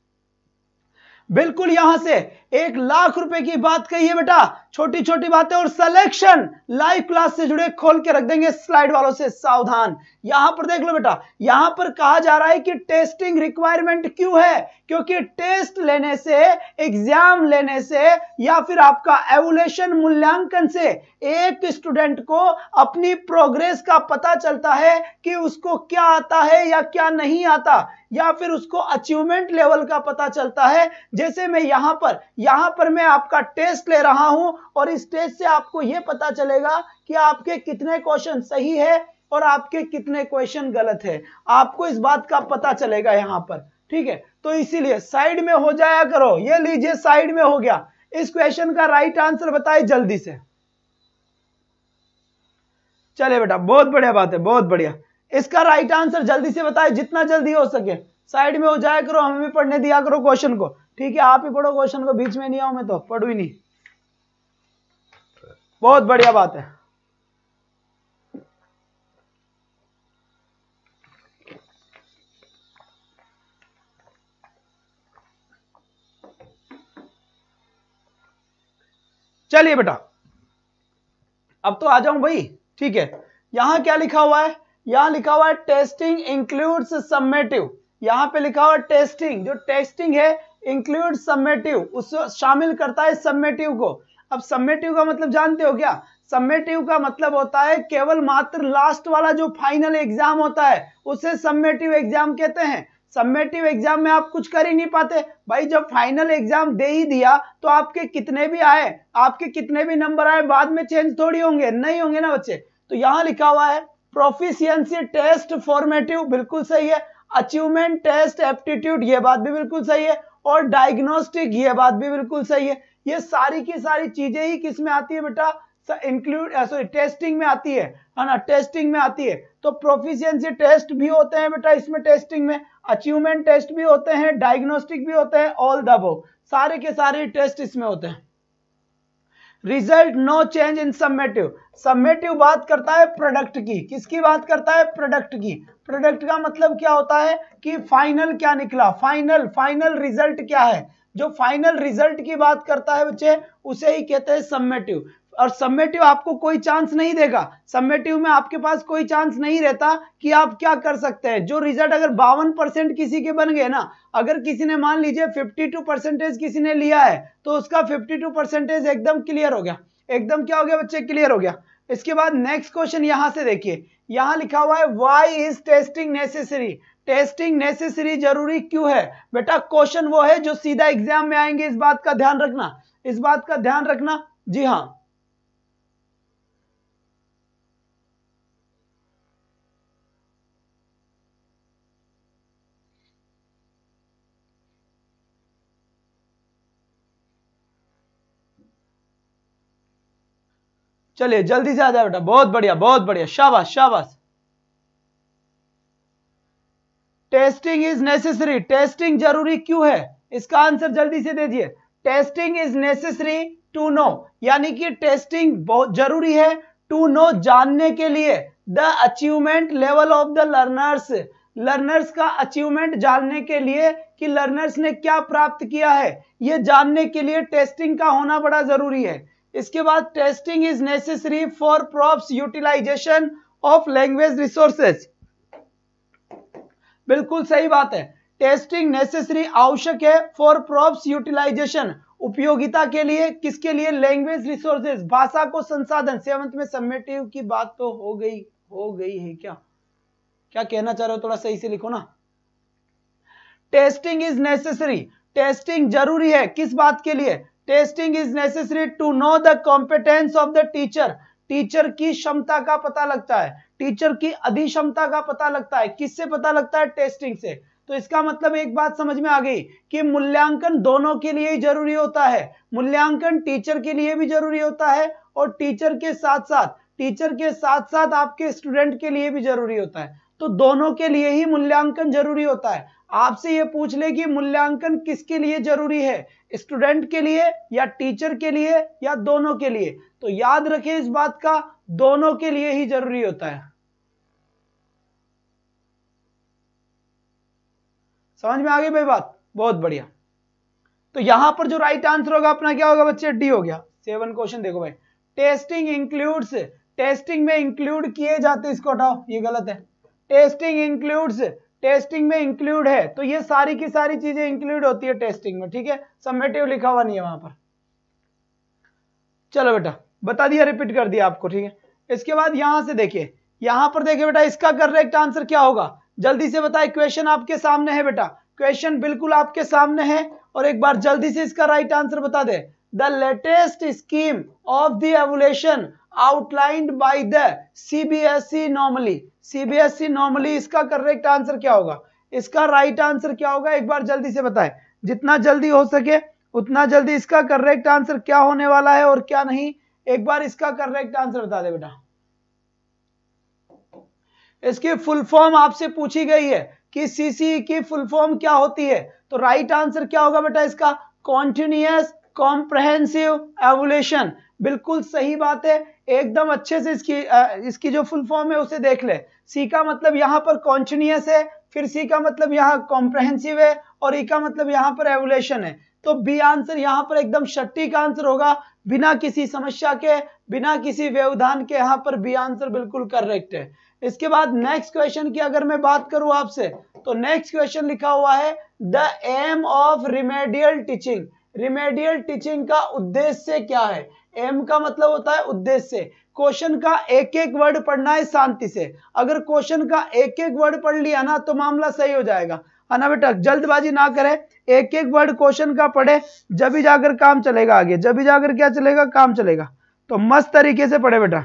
बिल्कुल यहां से 1,00,000 रुपए की बात कही है बेटा, छोटी छोटी बातें और सिलेक्शन लाइव क्लास से जुड़े खोल के रख देंगे, स्लाइड वालों से सावधान। यहां पर देख लो बेटा, यहां पर कहा जा रहा है कि टेस्टिंग रिक्वायरमेंट क्यों है, क्योंकि टेस्ट लेने से, एग्जाम लेने से, या फिर आपका एवुलेशन मूल्यांकन से एक स्टूडेंट को अपनी प्रोग्रेस का पता चलता है कि उसको क्या आता है या क्या नहीं आता, या फिर उसको अचीवमेंट लेवल का पता चलता है। जैसे मैं यहां पर मैं आपका टेस्ट ले रहा हूं और इस टेस्ट से आपको यह पता चलेगा कि आपके कितने क्वेश्चन सही है और आपके कितने क्वेश्चन गलत है, आपको इस बात का पता चलेगा यहां पर, ठीक है। तो इसीलिए साइड में हो जाया करो, ये लीजिए साइड में हो गया। इस क्वेश्चन का राइट आंसर बताइए जल्दी से। चलिए बेटा, बहुत बढ़िया बात है, बहुत बढ़िया। इसका राइट आंसर जल्दी से बताए, जितना जल्दी हो सके। साइड में हो जाया करो, हमें भी पढ़ने दिया करो क्वेश्चन को, ठीक है। आप ही पढ़ो क्वेश्चन को, बीच में नहीं आओ, मैं तो पढ़ू ही नहीं। बहुत बढ़िया बात है। चलिए बेटा, अब तो आ जाऊं भाई, ठीक है। यहां क्या लिखा हुआ है, यहां लिखा हुआ है टेस्टिंग इंक्लूड्स समेटिव। यहां पे लिखा हुआ है टेस्टिंग, जो टेस्टिंग है इंक्लूड समेटिव, उसको शामिल करता है समेटिव को। अब समेटिव का मतलब जानते हो क्या? समेटिव का मतलब होता है केवल मात्र लास्ट वाला जो फाइनल एग्जाम होता है उसे समेटिव एग्जाम कहते हैं। समेटिव एग्जाम में आप कुछ कर ही नहीं पाते भाई, जब फाइनल एग्जाम दे ही दिया तो आपके कितने भी आए, आपके कितने भी नंबर आए, बाद में चेंज थोड़ी होंगे, नहीं होंगे ना बच्चे। तो यहां लिखा हुआ है प्रोफिशिएंसी टेस्ट फॉर्मेटिव, बिल्कुल सही है। अचीवमेंट टेस्ट एप्टीट्यूड, ये बात भी बिल्कुल सही है। और डायग्नोस्टिक, ये बात भी बिल्कुल सही है। ये सारी की सारी चीजें ही किस में आती है बेटा? इंक्लूड सॉरी टेस्टिंग में आती है ना, टेस्टिंग में आती है। तो प्रोफिशिएंसी टेस्ट भी होते हैं बेटा इसमें, टेस्टिंग में अचीवमेंट टेस्ट भी होते हैं, डायग्नोस्टिक भी होते हैं, ऑल द अबव, सारे के सारे टेस्ट इसमें होते हैं। Result no change in summative, summative बात करता है प्रोडक्ट की, किसकी बात करता है? प्रोडक्ट की। प्रोडक्ट का मतलब क्या होता है कि फाइनल क्या निकला, फाइनल रिजल्ट क्या है। जो फाइनल रिजल्ट की बात करता है बच्चे, उसे ही कहते हैं समेटिव। और समेटिव आपको कोई चांस नहीं देगा, समेटिव में आपके पास कोई चांस नहीं रहता कि आप क्या कर सकते हैं। जो रिजल्ट अगर 52% किसी के बन गए ना, अगर किसी ने मान लीजिए 52% किसी ने लिया है तो उसका 52% एकदम क्लियर हो गया, एकदम क्या हो गया बच्चे? क्लियर हो गया। इसके बाद नेक्स्ट क्वेश्चन यहां से देखिए, यहां लिखा हुआ है why is testing necessary, testing necessary जरूरी क्यों है? बेटा क्वेश्चन वो है जो सीधा एग्जाम में आएंगे, इस बात का ध्यान रखना, इस बात का ध्यान रखना। जी हां, चलिए जल्दी से आ जाए बेटा, बहुत बढ़िया बहुत बढ़िया, शाबाश शाबाश। टेस्टिंग इज नेसेसरी, टेस्टिंग जरूरी क्यों है? इसका आंसर जल्दी से दीजिए। Testing is necessary to know, यानी कि टेस्टिंग बहुत जरूरी है टू नो, जानने के लिए, the achievement level of the learners, learners का अचीवमेंट जानने के लिए कि लर्नर्स ने क्या प्राप्त किया है, यह जानने के लिए टेस्टिंग का होना बड़ा जरूरी है। इसके बाद testing is necessary for proper utilisation of language resources, बिल्कुल सही बात है। टेस्टिंग नेसेसरी आवश्यक है फॉर प्रॉपर यूटिलाइजेशन, उपयोगिता के लिए, किसके लिए? लैंग्वेज रिसोर्सेज, भाषा को संसाधन। सेवंथ में समेटिव की बात तो हो गई है क्या? क्या कहना चाह रहे हो? थोड़ा सही से लिखो ना। टेस्टिंग इज नेसेसरी, टेस्टिंग जरूरी है किस बात के लिए? Testing is necessary to know the competence of the teacher, teacher की क्षमता का पता लगता है, टीचर की अधिक्षमता का पता लगता है, किससे पता लगता है? टेस्टिंग से। तो इसका मतलब एक बात समझ में आ गई कि मूल्यांकन दोनों के लिए ही जरूरी होता है, मूल्यांकन टीचर के लिए भी जरूरी होता है और टीचर के साथ साथ आपके स्टूडेंट के लिए भी जरूरी होता है। तो दोनों के लिए ही मूल्यांकन जरूरी होता है। आपसे ये पूछ ले कि मूल्यांकन किसके लिए जरूरी है, स्टूडेंट के लिए या टीचर के लिए या दोनों के लिए, तो याद रखें इस बात का, दोनों के लिए ही जरूरी होता है। समझ में आ गई भाई बात, बहुत बढ़िया। तो यहां पर जो राइट आंसर होगा अपना क्या होगा बच्चे, डी हो गया। 7 क्वेश्चन देखो भाई, टेस्टिंग इंक्लूड्स, टेस्टिंग में इंक्लूड किए जाते, इसको हटाओ ये गलत है। टेस्टिंग इंक्लूड्स, टेस्टिंग में इंक्लूड है तो ये सारी की सारी चीजें इंक्लूड होती है टेस्टिंग में, ठीक है, समेटिव लिखा हुआ नहीं है वहां पर। चलो बेटा बता दिया, रिपीट कर दिया आपको, ठीक है। इसके बाद यहां से देखिए, यहां पर देखिए बेटा इसका करेक्ट आंसर क्या होगा, जल्दी से बताए। क्वेश्चन आपके सामने है बेटा, क्वेश्चन बिल्कुल आपके सामने है, और एक बार जल्दी से इसका राइट आंसर बता दे। The latest scheme of the evolution outlined by the CBSE normally, CBSE normally, इसका करेक्ट आंसर क्या होगा, इसका राइट आंसर क्या होगा, एक बार जल्दी से बताए, जितना जल्दी हो सके उतना जल्दी इसका करेक्ट आंसर क्या होने वाला है और क्या नहीं, एक बार इसका करेक्ट आंसर बता दे बेटा। इसकी फुल फॉर्म आपसे पूछी गई है कि सीसीई की फुल फॉर्म क्या होती है, तो राइट आंसर क्या होगा बेटा इसका, कॉन्टिन्यूअस कॉम्प्रहेंसिव एवोल्यूशन। बिल्कुल सही बात है, एकदम अच्छे से इसकी जो फुल फॉर्म है उसे देख ले। सी का मतलब यहां पर कॉन्टिन्यूअस है, फिर सी का मतलब यहां कॉम्प्रहेंसिव है, और ई का मतलब यहां पर एवोल्यूशन है। तो बी आंसर यहां पर एकदम सटीक आंसर होगा, बिना किसी समस्या के, बिना किसी व्यवधान के, यहां पर बी आंसर बिल्कुल करेक्ट है। इसके बाद नेक्स्ट क्वेश्चन की अगर मैं बात करूं आपसे, तो नेक्स्ट क्वेश्चन लिखा हुआ है the aim of remedial teaching, remedial teaching का उद्देश्य क्या है। एम का मतलब होता है उद्देश्य। क्वेश्चन का एक एक वर्ड पढ़ना है शांति से, अगर क्वेश्चन का एक एक वर्ड पढ़ लिया ना तो मामला सही हो जाएगा, है ना बेटा, जल्दबाजी ना करें, एक एक वर्ड क्वेश्चन का पढ़े, जब भी जाकर काम चलेगा आगे, जब भी जाकर क्या चलेगा, काम चलेगा। तो मस्त तरीके से पढ़े बेटा।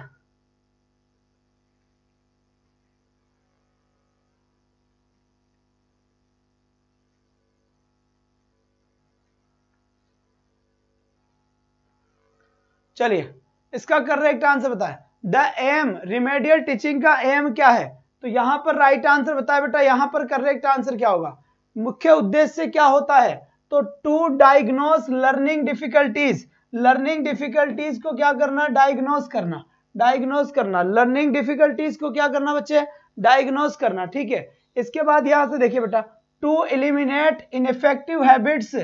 चलिए इसका करेक्ट आंसर बताएं। द एम, रिमेडियल टीचिंग का एम क्या है, तो यहां पर राइट आंसर बताए बेटा, यहां पर करेक्ट आंसर क्या होगा, मुख्य उद्देश्य क्या होता है, तो to diagnose learning difficulties, learning difficulties को क्या करना, डायग्नोस करना, डायग्नोस करना, लर्निंग डिफिकल्टीज को क्या करना बच्चे, डायग्नोस करना, ठीक है। इसके बाद यहां से देखिए बेटा, to eliminate ineffective habits,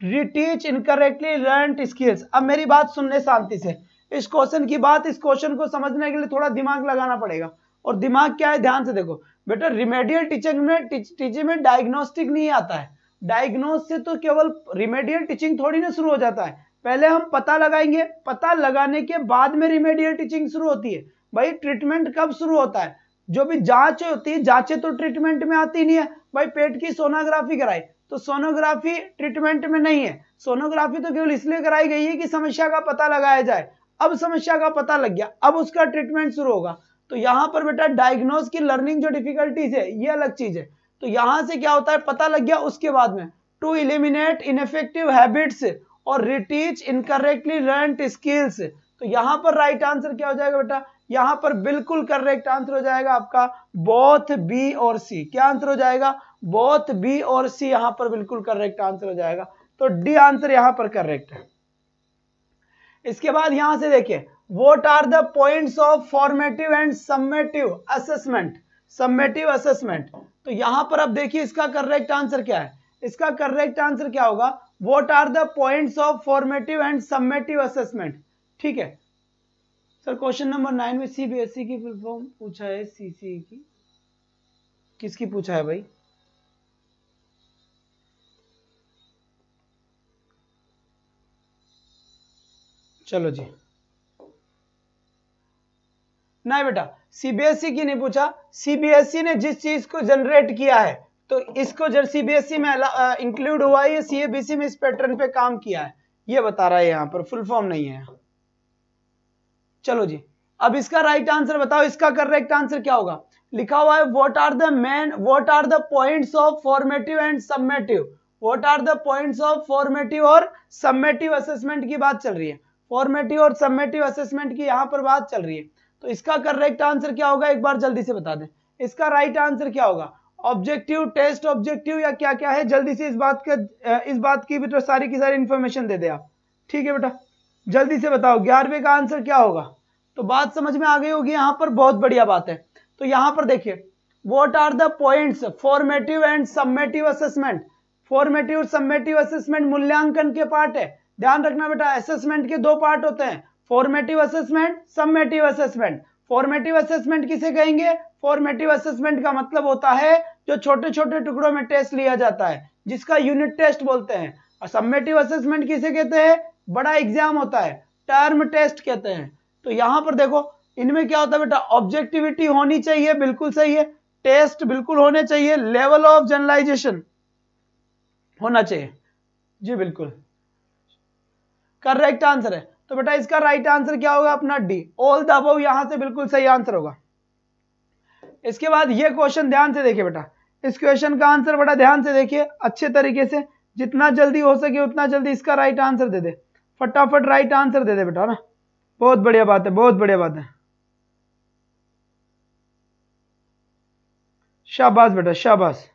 reteach incorrectly learned skills. अब मेरी बात सुनने शांति से, इस क्वेश्चन की बात, इस क्वेश्चन को समझने के लिए थोड़ा दिमाग लगाना पड़ेगा, और दिमाग क्या है ध्यान से देखो बेटा। रिमेडियल टीचिंग में डायग्नोस्टिक नहीं आता है, डायग्नोस से तो केवल रिमेडियल टीचिंग थोड़ी ना शुरू हो जाता है, पहले हम पता लगाएंगे, पता लगाने के बाद में रिमेडियल टीचिंग शुरू होती है। भाई ट्रीटमेंट कब शुरू होता है, जो भी जांच होती है, जांचें तो ट्रीटमेंट में आती नहीं है। भाई पेट की सोनोग्राफी कराई तो सोनोग्राफी ट्रीटमेंट में नहीं है, सोनोग्राफी तो केवल इसलिए कराई गई है कि समस्या का पता लगाया जाए। अब समस्या का पता लग गया, अब उसका ट्रीटमेंट शुरू होगा। तो यहां पर बेटा डायग्नोस की लर्निंग जो डिफिकल्टीज है ये अलग चीज है। तो यहां से क्या होता है, पता लग गया, उसके बाद में टू एलिमिनेट इनफेक्टिव हैबिट्स और रिटीच इनकरेक्टली लर्नड स्किल्स। तो यहां पर राइट आंसर क्या हो जाएगा बेटा, यहां पर बिल्कुल करेक्ट आंसर हो जाएगा आपका बोथ बी और सी। क्या आंसर हो जाएगा, बोथ बी और सी, यहां पर बिल्कुल करेक्ट आंसर हो जाएगा। तो डी आंसर यहां पर करेक्ट है। इसके बाद यहां से देखिए, what are the points of formative and summative assessment, summative assessment. तो यहां पर अब देखिए इसका करेक्ट आंसर क्या है, इसका करेक्ट आंसर क्या होगा, what are the points of formative and summative assessment, ठीक है। सर क्वेश्चन नंबर 9 में सीबीएसई की फुल फॉर्म पूछा है, सीसीई की किसकी पूछा है भाई, चलो जी, नहीं बेटा सीबीएसई की नहीं पूछा, सीबीएसई ने जिस चीज को जनरेट किया है तो इसको जब सीबीएसई में इंक्लूड हुआ है, सीएबीसी में इस पैटर्न पे काम किया है, ये बता रहा है यहाँ पर, फुल फॉर्म नहीं है। चलो जी, अब इसका राइट आंसर बताओ, इसका करेक्ट आंसर क्या होगा, लिखा हुआ है what are the points of formative and summative, what are the points of formative और समेटिव असेसमेंट की बात चल रही है, फॉर्मेटिव और समेटिव असेसमेंट की यहां पर बात चल रही है। तो इसका करेक्ट आंसर क्या होगा, एक बार जल्दी से बता दें, इसका राइट आंसर क्या होगा? ऑब्जेक्टिव, टेस्ट ऑब्जेक्टिव या क्या क्या है? जल्दी से इस बात की भी तो सारी की सारी इंफॉर्मेशन दे दे आप। ठीक है बेटा, जल्दी से बताओ 11वें का आंसर क्या होगा? तो बात समझ में आ गई होगी यहाँ पर, बहुत बढ़िया बात है। तो यहाँ पर देखिए, what are the points formative and summative assessment. Formative और सबमेटिव असेसमेंट मूल्यांकन के पार्ट है। ध्यान रखना बेटा, असेसमेंट के दो पार्ट होते हैं, formative assessment, summative assessment. Formative assessment किसे कहेंगे? फॉर्मेटिव असेसमेंट का मतलब होता है जो छोटे छोटे टुकड़ों में टेस्ट लिया जाता है, जिसका यूनिट टेस्ट बोलते हैं। और सबमेटिव असेसमेंट किसे कहते हैं? बड़ा एग्जाम होता है, टर्म टेस्ट कहते हैं। तो यहां पर देखो, इनमें क्या होता है बेटा? ऑब्जेक्टिविटी होनी चाहिए, बिल्कुल सही है, टेस्ट बिल्कुल होने चाहिए, लेवल ऑफ जनरलाइजेशन होना चाहिए। जी बिल्कुल करेक्ट आंसर है। तो बेटा इसका राइट आंसर क्या होगा अपना? डी, ऑल द अबव, यहां से बिल्कुल सही आंसर होगा। इसके बाद ये क्वेश्चन ध्यान से देखिए बेटा, इस क्वेश्चन का आंसर बड़ा ध्यान से देखिए अच्छे तरीके से, जितना जल्दी हो सके उतना जल्दी इसका राइट आंसर दे दे, फटाफट राइट आंसर दे दे बेटा ना। बहुत बढ़िया बात है, बहुत बढ़िया बात है, शाबाश बेटा शाबाश।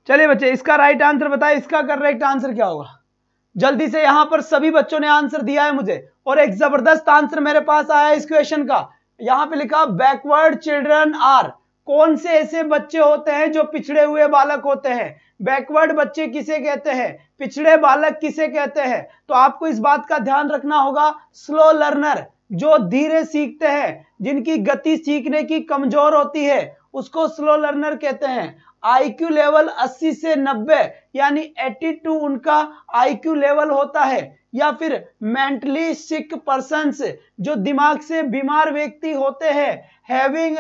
चलिए बच्चे, इसका राइट आंसर बताए, इसका करेक्ट आंसर क्या होगा? जल्दी से, यहां पर सभी बच्चों ने आंसर दिया है मुझे, और एक जबरदस्त आंसर मेरे पास आया है इस क्वेश्चन का। यहां पे लिखा बैकवर्ड चिल्ड्रन आर, कौन से ऐसे बच्चे होते हैं जो पिछड़े हुए बालक होते हैं? बैकवर्ड बच्चे किसे कहते हैं? पिछड़े बालक किसे कहते हैं? तो आपको इस बात का ध्यान रखना होगा, स्लो लर्नर, जो धीरे सीखते हैं, जिनकी गति सीखने की कमजोर होती है, उसको स्लो लर्नर कहते हैं। आईक्यू लेवल 80 से 90 यानी 82 उनका आईक्यू लेवल होता है। या फिर मेंटली सिक पर्सन्स, जो दिमाग से बीमार व्यक्ति होते हैं, हैविंग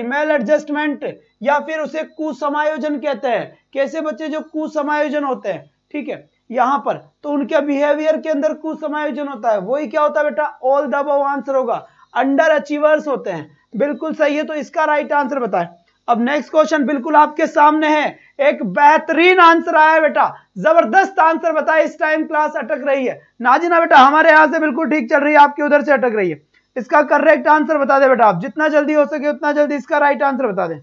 मेल एडजस्टमेंट, या फिर उसे कुसमायोजन कहते हैं। कैसे बच्चे? जो कुसमायोजन होते हैं, ठीक है, यहां पर तो उनके बिहेवियर के अंदर कुसमायोजन होता है, वही क्या होता है बेटा? ऑल द अबव आंसर होगा, अंडर अचीवर्स होते हैं। बिल्कुल सही है, तो इसका राइट आंसर बताएं। अब नेक्स्ट क्वेश्चन बिल्कुल आपके सामने है, एक बेहतरीन आंसर आया है बेटा, जबरदस्त आंसर बताए। इस टाइम क्लास अटक रही है नाजिना बेटा, हमारे यहां से बिल्कुल ठीक चल रही है, आपकी उधर से अटक रही है। इसका करेक्ट आंसर बता दे बेटा, आप जितना जल्दी हो सके उतना जल्दी इसका राइट आंसर बता दे।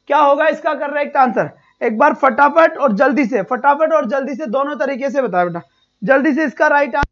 क्या होगा इसका करेक्ट आंसर? एक बार फटाफट और जल्दी से, फटाफट और जल्दी से दोनों तरीके से बता बेटा, जल्दी से इसका राइट आंसर।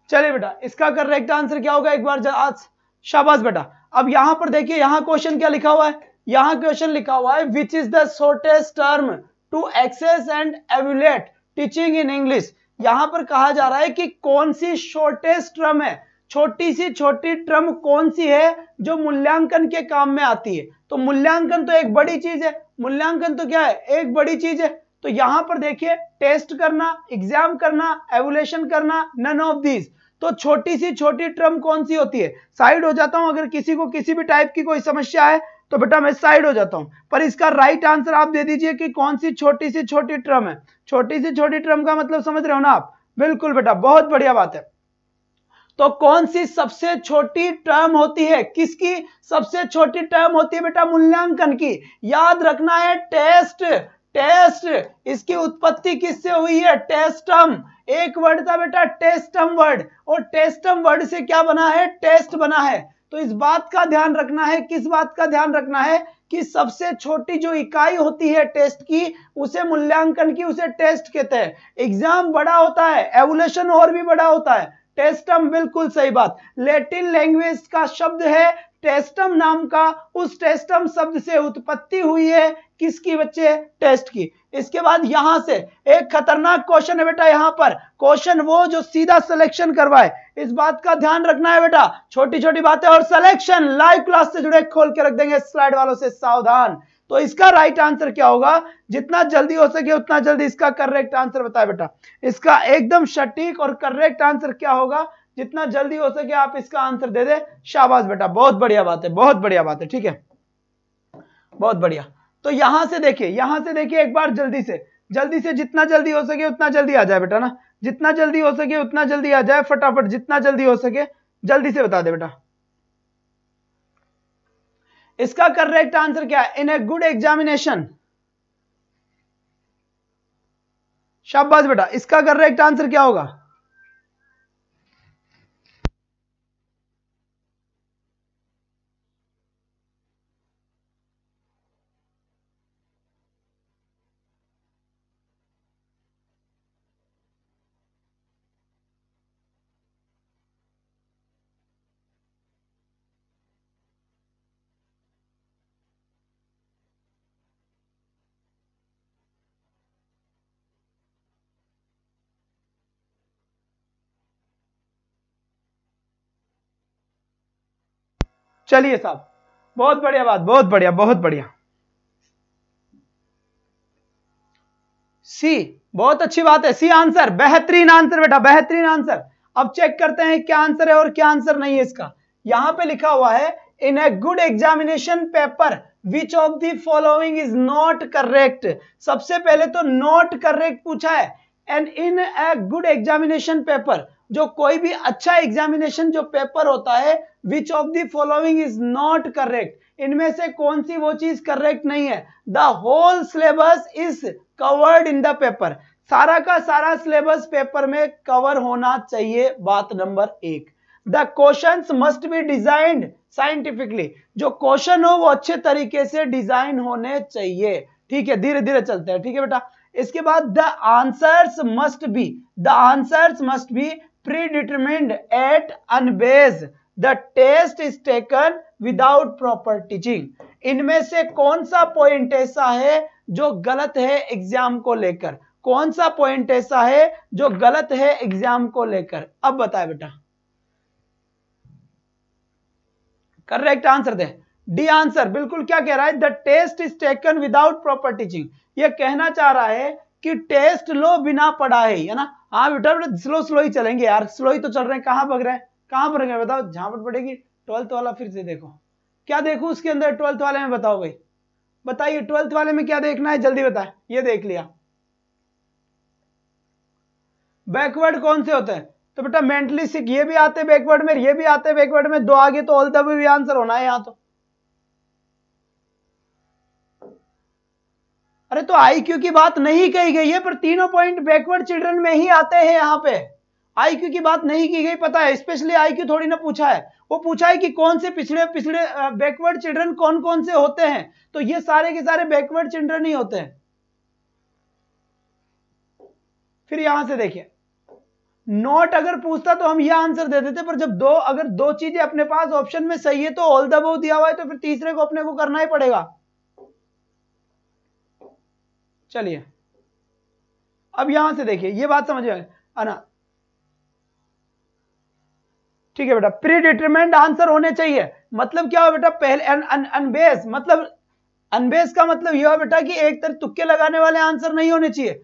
चलिए बेटा, इसका करेक्ट आंसर क्या होगा एक बार आज? शाबाश बेटा। अब यहां पर देखिए, यहां क्वेश्चन क्या लिखा हुआ है? यहां क्वेश्चन लिखा हुआ है, which is the shortest term to assess and evaluate teaching in English. यहां पर कहा जा रहा है कि कौन सी शॉर्टेस्ट टर्म है, छोटी सी छोटी टर्म कौन सी है जो मूल्यांकन के काम में आती है। तो मूल्यांकन तो एक बड़ी चीज है, मूल्यांकन तो क्या है? एक बड़ी चीज है। तो यहां पर देखिए, टेस्ट करना, एग्जाम करना, एवुलेशन करना, नन ऑफ दीज। तो छोटी सी छोटी टर्म कौन सी होती है? साइड हो जाता हूं, अगर किसी को किसी भी टाइप की कोई समस्या है तो बेटा मैं साइड हो जाता हूं, पर इसका राइट आंसर आप दे दीजिए कि कौन सी छोटी टर्म है। छोटी सी छोटी टर्म का मतलब समझ रहे हो ना आप? बिल्कुल बेटा, बहुत बढ़िया बात है। तो कौन सी सबसे छोटी टर्म होती है? किसकी सबसे छोटी टर्म होती है बेटा? मूल्यांकन की। याद रखना है, टेस्ट, टेस्ट, इसकी उत्पत्ति किससे हुई है? टेस्टम, एक वर्ड था बेटा टेस्टम वर्ड, और टेस्टम वर्ड से क्या बना है? टेस्ट बना है। तो इस बात का ध्यान रखना है, किस बात का ध्यान रखना है? कि सबसे छोटी जो इकाई होती है टेस्ट की, उसे मूल्यांकन की, उसे टेस्ट कहते हैं। एग्जाम बड़ा होता है, एवोल्यूशन और भी बड़ा होता है। टेस्टम, बिल्कुल सही बात। लैटिन लैंग्वेज का शब्द है टेस्टम नाम का, उस टेस्टम शब्द से उत्पत्ति हुई है किसकी बच्चे? टेस्ट की। इसके बाद यहां से एक खतरनाक क्वेश्चन है बेटा, यहां पर क्वेश्चन वो जो सीधा सिलेक्शन करवाए, इस बात का ध्यान रखना है बेटा। छोटी छोटी बातें और सिलेक्शन लाइव क्लास से जुड़े खोल के रख देंगे, स्लाइड वालों से सावधान। तो इसका राइट आंसर क्या होगा? जितना जल्दी हो सके उतना जल्दी इसका करेक्ट आंसर बताए बेटा। इसका एकदम सटीक और करेक्ट आंसर क्या होगा? जितना जल्दी हो सके आप इसका आंसर दे दे। शाबाश बेटा, बहुत बढ़िया बात है, बहुत बढ़िया बात है, ठीक है, बहुत बढ़िया। तो यहां से देखिए एक बार जल्दी से जितना जल्दी हो सके उतना जल्दी आ जाए बेटा ना, जितना जल्दी हो सके उतना जल्दी आ जाए, फटाफट जितना जल्दी हो सके जल्दी से बता दे बेटा। इसका करेक्ट आंसर क्या है? In a good examination. शाबाश बेटा, इसका करेक्ट आंसर क्या होगा? चलिए साहब, बहुत बढ़िया बात, बहुत बढ़िया, बहुत बढ़िया। सी, बहुत अच्छी बात है, सी आंसर, बेहतरीन आंसर बेटा, बेहतरीन आंसर। अब चेक करते हैं क्या आंसर है और क्या आंसर नहीं है इसका। यहां पे लिखा हुआ है in a good examination paper which of the following is not correct. सबसे पहले तो नॉट करेक्ट पूछा है। And in a good examination paper, जो कोई भी अच्छा एग्जामिनेशन जो पेपर होता है, which of the following is not correct, इनमें से कौन सी वो चीज करेक्ट नहीं है? The whole syllabus is covered in the paper, सारा का सारा सिलेबस पेपर में कवर होना चाहिए, बात number 1। The questions must be designed scientifically, जो क्वेश्चन हो वो अच्छे तरीके से डिजाइन होने चाहिए, ठीक है, धीरे धीरे चलते हैं, ठीक है बेटा। इसके बाद the answers must be predetermined at अनबेस, the test is taken without proper teaching. इनमें से कौन सा पॉइंट ऐसा है जो गलत है एग्जाम को लेकर? कौन सा पॉइंट ऐसा है जो गलत है एग्जाम को लेकर? अब बताए बेटा, करेक्ट आंसर दे। डी आंसर बिल्कुल क्या कह रहा है? The test is taken without proper teaching. ये कहना चाह रहा है कि टेस्ट लो बिना पढ़ाए, है ना? हाँ बेटा, स्लो ही चलेंगे यार, स्लो ही तो चल रहे हैं, कहां भाग रहे हैं, कहां भाग रहे हैं बताओ, झापट पड़ेगी। 12th वाला फिर से देखो, क्या देखूं उसके अंदर 12th वाले में? बताओ भाई, बताइए 12th वाले में क्या देखना है, जल्दी बताए। ये देख लिया, बैकवर्ड कौन से होते हैं? तो बेटा मेंटली सिक ये भी आते बैकवर्ड में, ये भी आते बैकवर्ड में, दो आगे तो ऑल द वे भी आंसर होना है यहां तो। अरे तो आईक्यू की बात नहीं कही गई है, पर तीनों पॉइंट बैकवर्ड चिल्ड्रन में ही आते हैं यहाँ पे। आईक्यू की बात नहीं की गई, पता है, स्पेशली आईक्यू थोड़ी ना पूछा है, वो पूछा है कि कौन से पिछड़े बैकवर्ड चिल्ड्रन कौन कौन से होते हैं, तो ये सारे के सारे बैकवर्ड चिल्ड्रन ही होते हैं। फिर यहां से देखिए, नोट अगर पूछता तो हम यह आंसर दे देते, पर जब अगर दो चीजें अपने पास ऑप्शन में सही है तो ऑल द अबव दिया हुआ है, तो फिर तीसरे को अपने को करना ही पड़ेगा। चलिए अब यहां से देखिए, ये बात समझ में आना, ठीक है बेटा। प्री डिटरमाइंड आंसर होने चाहिए, मतलब क्या हो बेटा? पहले अनबेस, मतलब अनबेस का मतलब यह हो बेटा कि एक तरह तुक्के लगाने वाले आंसर नहीं होने चाहिए।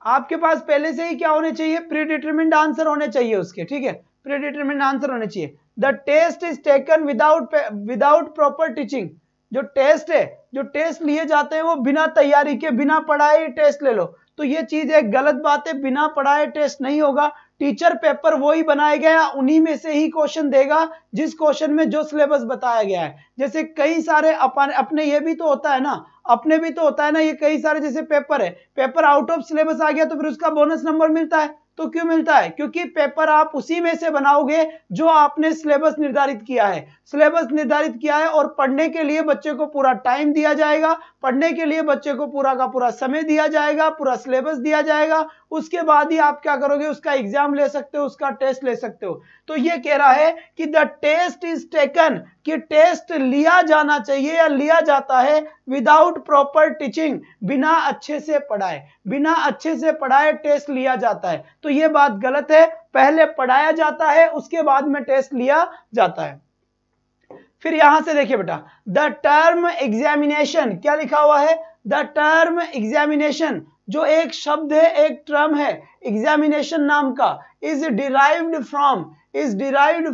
आपके पास पहले से ही क्या होने चाहिए? प्री डिटरमाइंड आंसर होने चाहिए उसके, ठीक है, प्री डिटरमाइंड आंसर होने चाहिए। The test is taken without proper teaching, जो टेस्ट है, जो टेस्ट लिए जाते हैं वो बिना तैयारी के, बिना पढ़ाए टेस्ट ले लो, तो ये चीज एक गलत बात है। बिना पढ़ाए टेस्ट नहीं होगा, टीचर पेपर वो ही बनाया गया, उन्हीं में से ही क्वेश्चन देगा जिस क्वेश्चन में जो सिलेबस बताया गया है। जैसे कई सारे अपने ये भी तो होता है ना, अपने भी तो होता है ना, ये कई सारे जैसे पेपर है, पेपर आउट ऑफ सिलेबस आ गया तो फिर उसका बोनस नंबर मिलता है, तो क्यों मिलता है? क्योंकि पेपर आप उसी में से बनाओगे जो आपने सिलेबस निर्धारित किया है। सिलेबस निर्धारित किया है और पढ़ने के लिए बच्चे को पूरा टाइम दिया जाएगा, पढ़ने के लिए बच्चे को पूरा का पूरा समय दिया जाएगा, पूरा सिलेबस दिया जाएगा। उसके बाद ही आप क्या करोगे? उसका एग्जाम ले सकते हो, उसका टेस्ट ले सकते हो। तो ये कह रहा है कि द टेस्ट इज टेकन, कि टेस्ट लिया जाना चाहिए या लिया जाता है विदाउट प्रॉपर टीचिंग, बिना अच्छे से पढ़ाए। बिना अच्छे से पढ़ाए टेस्ट लिया जाता है, तो ये बात गलत है। पहले पढ़ाया जाता है, उसके बाद में टेस्ट लिया जाता है। फिर यहां से देखिए बेटा, द टर्म एग्जामिनेशन, क्या लिखा हुआ है? द टर्म एग्जामिनेशन, जो एक शब्द है, एक टर्म है एग्जामिनेशन नाम का, इज डिराइव्ड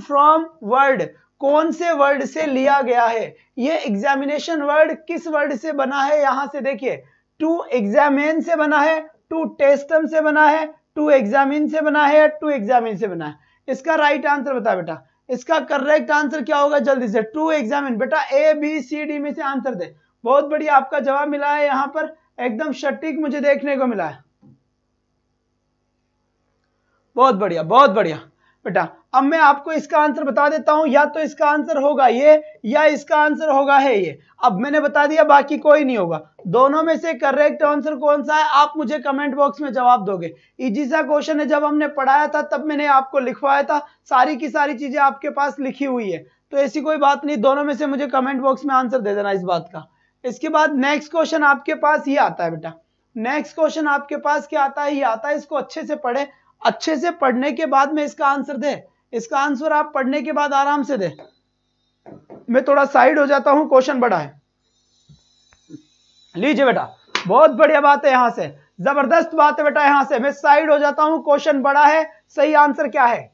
फ्रॉम वर्ड, कौन से वर्ड से लिया गया है? ये एग्जामिनेशन वर्ड किस वर्ड से बना है? यहां से देखिए, टू एग्जामिन से बना है, टू टेस्टम से बना है, टू एग्जामिन से बना है, टू एग्जामिन से बना है। इसका राइट आंसर बता बेटा, इसका करेक्ट आंसर क्या होगा? जल्दी से, टू एग्जामिन। बेटा ए बी सी डी में से आंसर दे। बहुत बढ़िया, आपका जवाब मिला है यहां पर, एकदम सटीक मुझे देखने को मिला है। बहुत बढ़िया, बहुत बढ़िया बेटा। अब मैं आपको इसका आंसर बता देता हूं, या तो इसका आंसर होगा ये, या इसका आंसर होगा है ये। अब मैंने बता दिया, बाकी कोई नहीं होगा। दोनों में से करेक्ट आंसर कौन सा है, आप मुझे कमेंट बॉक्स में जवाब दोगे। इजी सा क्वेश्चन है, जब हमने पढ़ाया था तब मैंने आपको लिखवाया था, सारी की सारी चीजें आपके पास लिखी हुई है, तो ऐसी कोई बात नहीं। दोनों में से मुझे कमेंट बॉक्स में आंसर दे देना इस बात का। इसके बाद नेक्स्ट क्वेश्चन आपके पास ये आता है बेटा, नेक्स्ट क्वेश्चन आपके पास क्या आता है? ये आता है, इसको अच्छे से पढ़े, अच्छे से पढ़ने के बाद में इसका आंसर दे। इसका आंसर आप पढ़ने के बाद आराम से दे। मैं थोड़ा साइड हो जाता हूं, क्वेश्चन बड़ा है। लीजिए बेटा, बहुत बढ़िया बात है, यहां से जबरदस्त बात है बेटा। यहां से मैं साइड हो जाता हूं, क्वेश्चन बड़ा है। सही आंसर क्या है?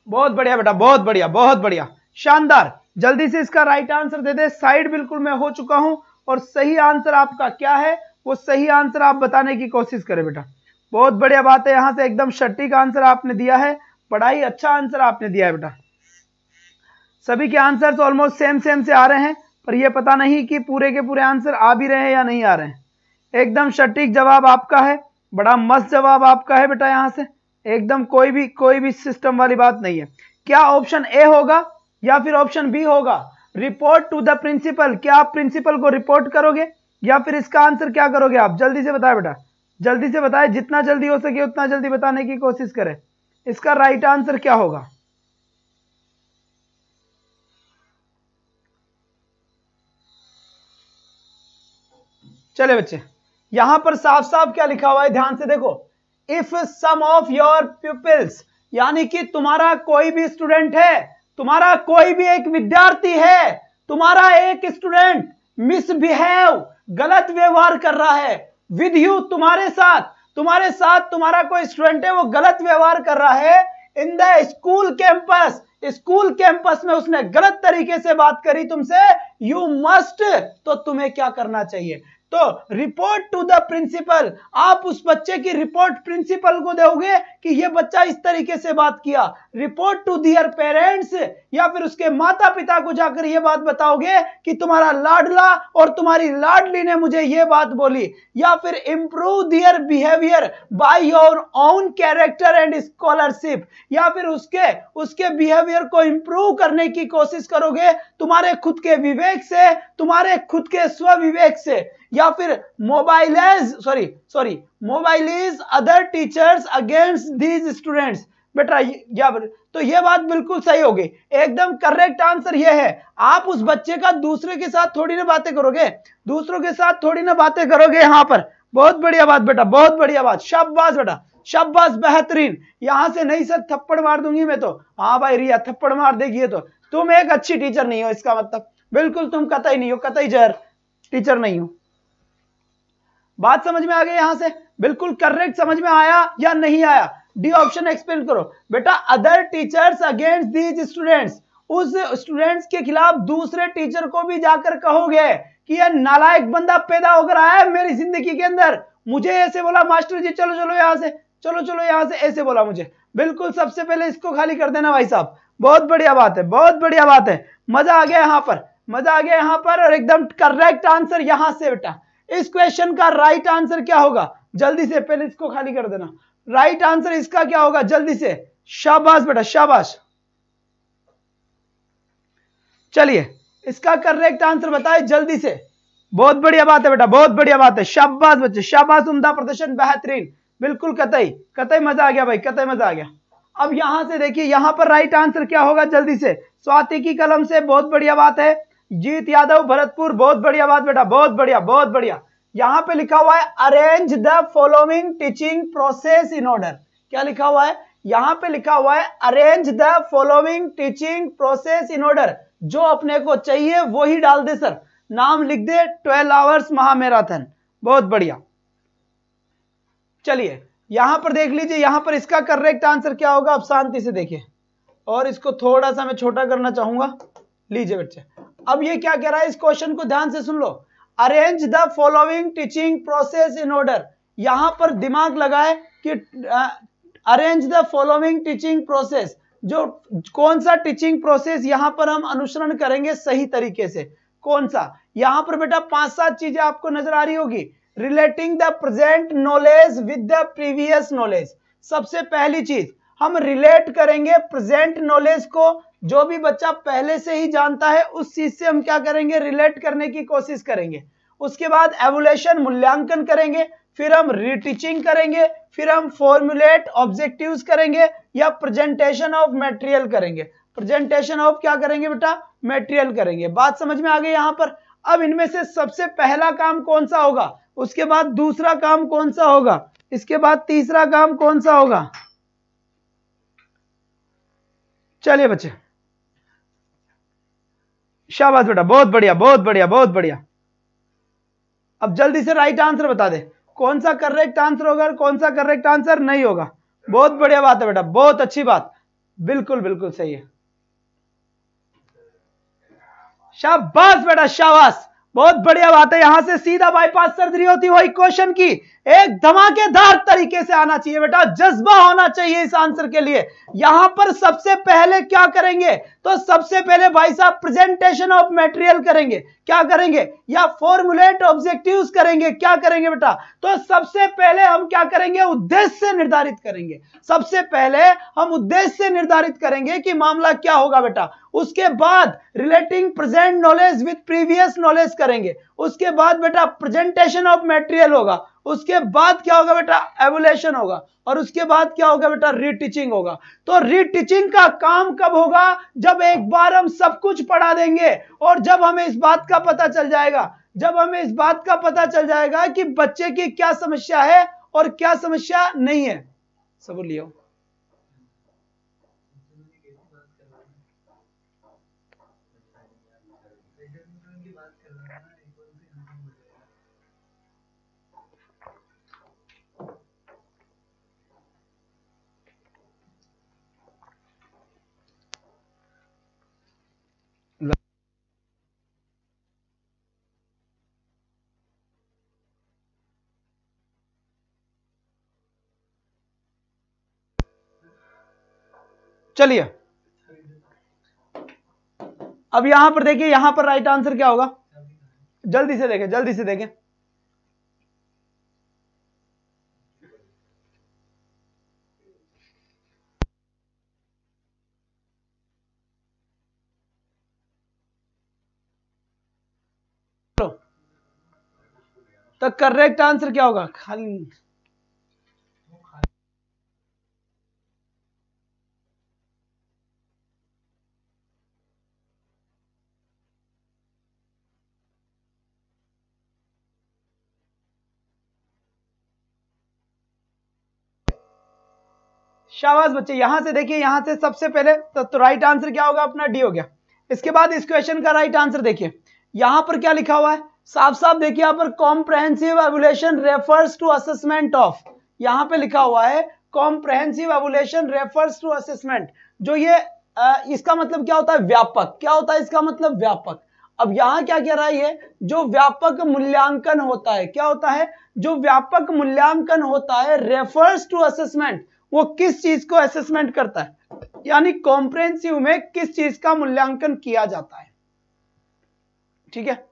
बहुत बढ़िया बेटा, बहुत बढ़िया, बहुत बढ़िया, शानदार। जल्दी से इसका राइट आंसर दे दे। साइड बिल्कुल मैं हो चुका हूं, और सही आंसर आपका क्या है वो सही आंसर आप बताने की कोशिश करें बेटा। बहुत बढ़िया बात है, यहां से एकदम सटीक आंसर आपने दिया है, पढ़ाई अच्छा आंसर आपने दिया है बेटा। सभी के आंसर्स ऑलमोस्ट सेम सेम से आ रहे हैं, पर यह पता नहीं कि पूरे के पूरे आंसर आ भी रहे हैं या नहीं आ रहे हैं। एकदम सटीक जवाब आपका है, बड़ा मस्त जवाब आपका है बेटा। यहां से एकदम कोई भी सिस्टम वाली बात नहीं है। क्या ऑप्शन ए होगा या फिर ऑप्शन बी होगा? रिपोर्ट टू द प्रिंसिपल, क्या आप प्रिंसिपल को रिपोर्ट करोगे, या फिर इसका आंसर क्या करोगे आप? जल्दी से बताएं बेटा, जल्दी से बताएं, जितना जल्दी हो सके उतना जल्दी बताने की कोशिश करें। इसका राइट आंसर क्या होगा? चले बच्चे, यहां पर साफ साफ क्या लिखा हुआ है, ध्यान से देखो। If some of your peoples, यानी कि तुम्हारा कोई भी स्टूडेंट है, तुम्हारा कोई भी एक विद्यार्थी है, तुम्हारा एक स्टूडेंट मिसबिहेव, गलत व्यवहार कर रहा है विद यू, तुम्हारे साथ तुम्हारा कोई स्टूडेंट है वो गलत व्यवहार कर रहा है in the school campus, school campus में उसने गलत तरीके से बात करी तुमसे, यू मस्ट, तो तुम्हें क्या करना चाहिए? तो रिपोर्ट टू द प्रिंसिपल, आप उस बच्चे की रिपोर्ट प्रिंसिपल को दोगे कि ये बच्चा इस तरीके से बात किया। रिपोर्ट टू दियर पेरेंट्स, या फिर उसके माता पिता को जाकर ये बात बताओगे कि तुम्हारा लाडला और तुम्हारी लाडली ने मुझे ये बात बोली। या फिर improve their behaviour by your own character and scholarship, या फिर उसके बिहेवियर को इंप्रूव करने की कोशिश करोगे तुम्हारे खुद के विवेक से, तुम्हारे खुद के स्वविवेक से। या फिर mobilise other teachers against these students. बेटा तो ये बात बिल्कुल सही होगी, एकदम करेक्ट आंसर ये है। आप उस बच्चे का दूसरे के साथ थोड़ी ना बातें करोगे, दूसरों के साथ थोड़ी ना बातें करोगे यहां पर। बहुत बढ़िया बात बेटा, बहुत बढ़िया बात, शाबाश बेटा, शाबाश, बेहतरीन। यहां से नहीं सर थप्पड़ मार दूंगी मैं तो। हाँ भाई रिया थप्पड़ मार देगी, तो तुम एक अच्छी टीचर नहीं हो, इसका मतलब बिल्कुल तुम कतई नहीं हो, कतई जहर टीचर नहीं हो। बात समझ में आ गई यहां से? बिल्कुल करेक्ट समझ में आया या नहीं आया? डी ऑप्शन एक्सप्लेन करो बेटा। Other teachers against these students, उस स्टूडेंट्स के खिलाफ दूसरे टीचर को भी जाकर कहोगे कि यह नालायक बंदा पैदा होकर आया है मेरी जिंदगी के अंदर, मुझे ऐसे बोला मास्टर जी, चलो चलो यहां से, चलो चलो यहां से, ऐसे बोला मुझे। बिल्कुल सबसे पहले इसको खाली कर देना भाई साहब, बहुत बढ़िया बात है, बहुत बढ़िया बात है, मजा आ गया यहाँ पर, मजा आ गया यहाँ पर। और एकदम करेक्ट आंसर यहां से बेटा। इस क्वेश्चन का राइट आंसर क्या होगा, जल्दी से, पहले इसको खाली कर देना। राइट आंसर इसका क्या होगा, जल्दी से, शाबाश बेटा शाबाश। चलिए इसका करेक्ट आंसर बताए जल्दी से। बहुत बढ़िया बात है बेटा, बहुत बढ़िया बात है, शाबाश बच्चे शाबाश, उम्दा प्रदर्शन, बेहतरीन, बिल्कुल कतई कतई मजा आ गया भाई, कतई मजा आ गया। अब यहां से देखिए यहां पर राइट आंसर क्या होगा, जल्दी से, स्वाति की कलम से, बहुत बढ़िया बात है। जीत यादव भरतपुर, बहुत बढ़िया बात बेटा, बहुत बढ़िया बहुत बढ़िया। यहां पे लिखा हुआ है arrange the following teaching process in order. क्या लिखा हुआ है, यहां पे लिखा हुआ है arrange the following teaching process in order. जो अपने को चाहिए वो ही डाल दे सर, नाम लिख दे 12 आवर्स महामैराथन, बहुत बढ़िया। चलिए यहां पर देख लीजिए, यहां पर इसका करेक्ट आंसर क्या होगा, अब शांति से देखिए, और इसको थोड़ा सा मैं छोटा करना चाहूंगा। लीजिए बच्चे, अब ये क्या कह रहा है, इस क्वेश्चन को ध्यान से सुन लो। Arrange the following teaching process in order, यहां पर दिमाग लगाए कि arrange the following teaching process, जो कौन सा टीचिंग प्रोसेस यहां पर हम अनुसरण करेंगे सही तरीके से, कौन सा। यहां पर बेटा 5-7 चीजें आपको नजर आ रही होगी। Relating the present knowledge with the previous knowledge, सबसे पहली चीज हम रिलेट करेंगे प्रेजेंट नॉलेज को, जो भी बच्चा पहले से ही जानता है उस चीज से हम क्या करेंगे, रिलेट करने की कोशिश करेंगे। उसके बाद एवोल्यूशन मूल्यांकन करेंगे, फिर हम रीटीचिंग करेंगे, फिर हम फॉर्मुलेट ऑब्जेक्टिव्स करेंगे, या प्रेजेंटेशन ऑफ मटेरियल करेंगे। प्रेजेंटेशन ऑफ क्या करेंगे बेटा, मटेरियल करेंगे। बात समझ में आ गई यहां पर। अब इनमें से सबसे पहला काम कौन सा होगा, उसके बाद दूसरा काम कौन सा होगा, इसके बाद तीसरा काम कौन सा होगा। चलिए बच्चे शाबाश बेटा, बहुत बढ़िया बहुत बढ़िया बहुत बढ़िया। अब जल्दी से राइट आंसर बता दे, कौन सा करेक्ट आंसर होगा, कौन सा करेक्ट आंसर नहीं होगा। बहुत बढ़िया बात है बेटा, बहुत अच्छी बात, बिल्कुल बिल्कुल सही है, शाबाश बेटा शाबाश, बहुत बढ़िया बात है। यहां से सीधा बाईपास सर्जरी होती है वही क्वेश्चन की, एक धमाकेदार तरीके से आना चाहिए बेटा, जज्बा होना चाहिए इस आंसर के लिए। यहां पर सबसे पहले क्या करेंगे, तो सबसे पहले भाई साहब प्रेजेंटेशन ऑफ मटेरियल करेंगे, क्या करेंगे, या फॉर्मुलेट ऑब्जेक्टिव्स करेंगे, क्या करेंगे बेटा। तो सबसे पहले हम क्या करेंगे, उद्देश्य निर्धारित करेंगे। सबसे पहले हम उद्देश्य निर्धारित करेंगे कि मामला क्या होगा बेटा। उसके बाद relating present knowledge with previous knowledge करेंगे। उसके बाद बेटा प्रेजेंटेशन ऑफ मटेरियल होगा। उसके बाद क्या होगा बेटा, एवोल्यूशन होगा। और उसके बाद क्या होगा बेटा, रीटीचिंग होगा। तो रीटीचिंग का काम कब होगा, जब एक बार हम सब कुछ पढ़ा देंगे, और जब हमें इस बात का पता चल जाएगा, जब हमें इस बात का पता चल जाएगा कि बच्चे की क्या समस्या है और क्या समस्या नहीं है। सब लियो चलिए अब यहां पर देखिए, यहां पर राइट आंसर क्या होगा, जल्दी से देखें जल्दी से देखें। तो करेक्ट आंसर क्या होगा, खाली शाबाश बच्चे। यहां से देखिए, यहां से सबसे पहले तो राइट आंसर क्या होगा अपना, डी हो गया। इसके बाद इस क्वेश्चन का राइट आंसर देखिए, यहां पर क्या लिखा हुआ है, साफ साफ देखिए यहां पर comprehensive evolution refers to assessment of, यहां पे लिखा हुआ है comprehensive evolution refers to assessment. जो ये इसका मतलब क्या होता है, व्यापक, क्या होता है इसका मतलब, व्यापक। अब यहां क्या कह रहा है, ये जो व्यापक मूल्यांकन होता है, क्या होता है, जो व्यापक मूल्यांकन होता है रेफर्स टू असेसमेंट, वो किस चीज को असेसमेंट करता है, यानी कॉम्प्रिहेंसिव में किस चीज का मूल्यांकन किया जाता है। ठीक है,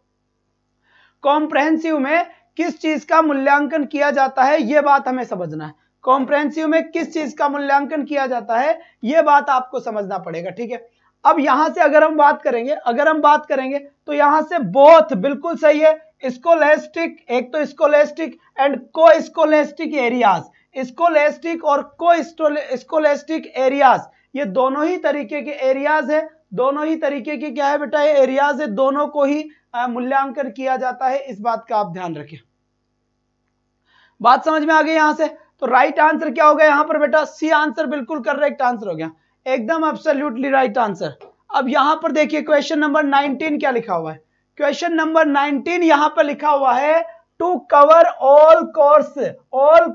कॉम्प्रिहेंसिव में किस चीज का मूल्यांकन किया जाता है, यह बात हमें समझना है। कॉम्प्रिहेंसिव में किस चीज का मूल्यांकन किया जाता है, यह बात आपको समझना पड़ेगा। ठीक है, अब यहां से अगर हम बात करेंगे तो यहां से बोथ बिल्कुल सही है। स्कोलेस्टिक, एक तो स्कोलेस्टिक एंड को स्कोलेस्टिक एरियाज, स्कोलेस्टिक और को स्कोलेस्टिक एरियाज, ये दोनों ही तरीके के एरियाज है, दोनों ही तरीके के क्या है बेटा, ये एरियाज है, दोनों को ही मूल्यांकन किया जाता है। इस बात का आप ध्यान रखें। बात समझ में आ गई यहां से? तो राइट आंसर क्या हो गया यहां पर बेटा, सी आंसर बिल्कुल करेक्ट आंसर हो गया, एकदम एब्सोल्युटली राइट आंसर। अब यहां पर देखिए क्वेश्चन नंबर 19 क्या लिखा हुआ है। क्वेश्चन नंबर 19 यहां पर लिखा हुआ है टू कवर ऑल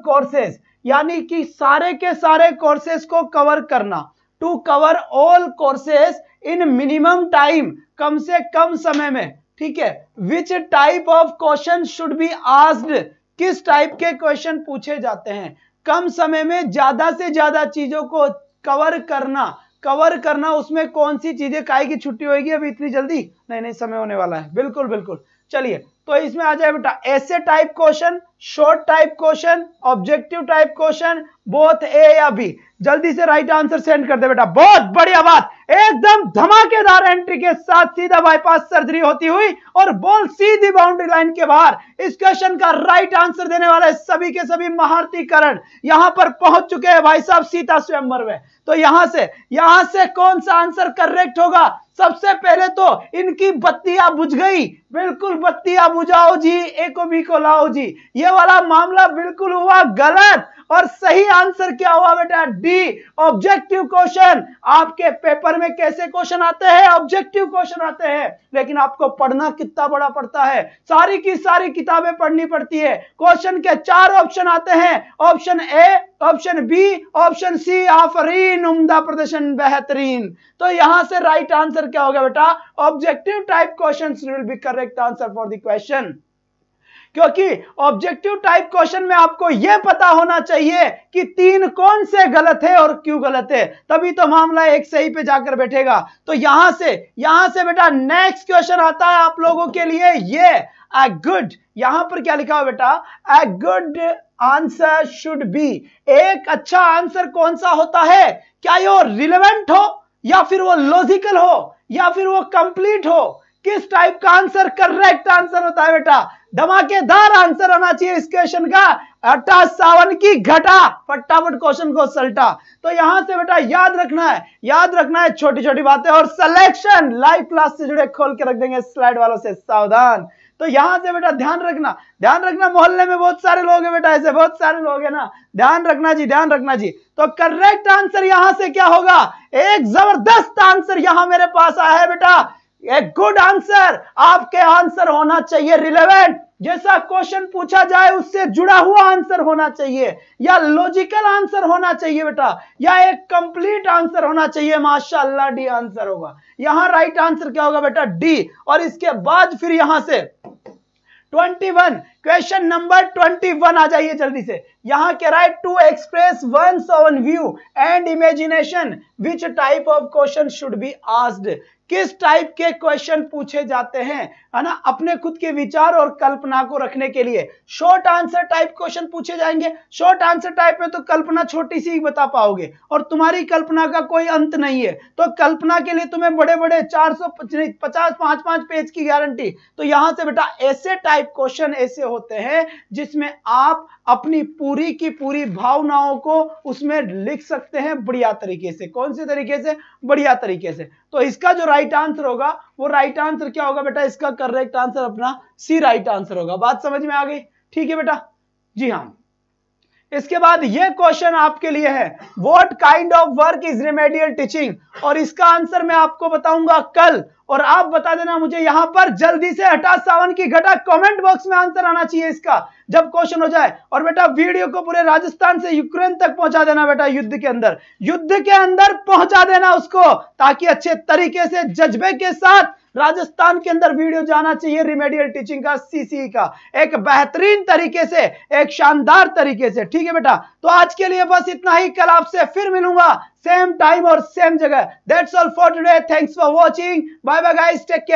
कोर्सेज, यानी कि सारे के सारे कोर्सेज को कवर करना। To cover all courses in minimum time, कम से कम समय में। ठीक है, which type of question should be asked, किस टाइप के क्वेश्चन पूछे जाते हैं। कम समय में ज्यादा से ज्यादा चीजों को कवर करना, उसमें कौन सी चीजें, काहे की छुट्टी होगी अभी इतनी जल्दी, नहीं समय होने वाला है, बिल्कुल बिल्कुल। चलिए, तो इसमें आ जाए बेटा ऐसे type question, short type question, objective type question, both A या बी। जल्दी से राइट आंसर सेंड कर दे बेटा, बहुत बढ़िया बात, एकदम धमाकेदार एंट्री के साथ सीधा बाईपास सर्जरी होती हुई और बॉल सीधी बाउंड्री लाइन के बाहर। इस क्वेश्चन का राइट आंसर देने वाले सभी के सभी महारथी करण यहां पर पहुंच चुके हैं भाई साहब सीता स्वयंवर में। तो यहां से कौन सा आंसर करेक्ट होगा? सबसे पहले तो इनकी बत्तियां बुझ गई, बिल्कुल बत्तियां बुझाओ जी, ए को बी को लाओ जी, ये वाला मामला बिल्कुल हुआ गलत। और सही आंसर क्या हुआ बेटा, डी, ऑब्जेक्टिव क्वेश्चन। आपके पेपर में कैसे क्वेश्चन आते हैं? ऑब्जेक्टिव क्वेश्चन आते हैं, लेकिन आपको पढ़ना कितना बड़ा पड़ता है, सारी की सारी किताबें पढ़नी पड़ती है। क्वेश्चन के 4 ऑप्शन आते हैं, option A, option B, option C. आफरीन, उम्दा प्रदर्शन, बेहतरीन। तो यहां से राइट आंसर क्या होगा बेटा, objective type questions will be correct answer for the question. क्योंकि ऑब्जेक्टिव टाइप क्वेश्चन में आपको यह पता होना चाहिए कि 3 कौन से गलत है और क्यों गलत है, तभी तो मामला एक सही पे जाकर बैठेगा। तो यहां से बेटा नेक्स्ट क्वेश्चन आता है आप लोगों के लिए, ये अ गुड, यहां पर क्या लिखा हुआ बेटा, a good answer should be. एक अच्छा आंसर कौन सा होता है? क्या ये रिलेवेंट हो, या फिर वो लॉजिकल हो, या फिर वो कंप्लीट हो? किस टाइप का आंसर करेक्ट आंसर होता है बेटा? धमाकेदार आंसर होना चाहिए इस क्वेश्चन का, आटा सावन की घटा, फटाफट क्वेश्चन को सल्टा। तो यहां से बेटा याद रखना है छोटी छोटी बातें। और सिलेक्शन लाइव क्लास से जुड़े खोल के रख देंगे स्लाइड वालों से सावधान। तो यहां से बेटा ध्यान रखना, मोहल्ले में बहुत सारे लोग हैं बेटा, ऐसे बहुत सारे लोग हैं ना, ध्यान रखना जी। तो करेक्ट आंसर यहां से क्या होगा? एक जबरदस्त आंसर यहां मेरे पास आया है बेटा, एक गुड आंसर। आपके आंसर होना चाहिए रिलेवेंट, जैसा क्वेश्चन पूछा जाए उससे जुड़ा हुआ आंसर होना चाहिए, या लॉजिकल आंसर होना चाहिए बेटा, या एक कंप्लीट आंसर होना चाहिए। माशाल्लाह, डी आंसर होगा यहां। राइट आंसर क्या होगा बेटा, डी। और इसके बाद फिर यहां से 21, क्वेश्चन नंबर 21 आ जाइए जल्दी से। यहां कह रहा है to express one's own view and imagination, which type of question should be asked. किस टाइप के क्वेश्चन पूछे जाते हैं, है ना, अपने खुद के विचार और कल्पना को रखने के लिए। शॉर्ट आंसर टाइप क्वेश्चन पूछे जाएंगे। शॉर्ट आंसर टाइप में तो कल्पना छोटी सी ही बता पाओगे, और तुम्हारी कल्पना का कोई अंत नहीं है। तो कल्पना के लिए तुम्हें बड़े बड़े 450 5 पेज की गारंटी। तो यहां से बेटा ऐसे टाइप क्वेश्चन ऐसे होते हैं जिसमें आप अपनी पूरी की पूरी भावनाओं को उसमें लिख सकते हैं बढ़िया तरीके से। कौन से तरीके से? बढ़िया तरीके से। तो इसका जो राइट आंसर होगा, वो राइट आंसर क्या होगा बेटा, इसका करेक्ट आंसर अपना सी राइट आंसर होगा। बात समझ में आ गई? ठीक है बेटा, जी हां। इसके बाद ये क्वेश्चन आपके लिए है, what kind of work is remedial teaching, और इसका आंसर मैं आपको बताऊंगा कल। और आप बता देना मुझे यहां पर जल्दी से, हटा सावन की घटा, कमेंट बॉक्स में आंसर आना चाहिए इसका जब क्वेश्चन हो जाए। और बेटा वीडियो को पूरे राजस्थान से यूक्रेन तक पहुंचा देना बेटा, युद्ध के अंदर पहुंचा देना उसको, ताकि अच्छे तरीके से जज्बे के साथ राजस्थान के अंदर वीडियो जाना चाहिए रिमेडियल टीचिंग का, सीसी का, एक बेहतरीन तरीके से, एक शानदार तरीके से। ठीक है बेटा, तो आज के लिए बस इतना ही। कल आपसे फिर मिलूंगा सेम टाइम और सेम जगह। That's all for today, thanks for watching, bye bye guys, take care.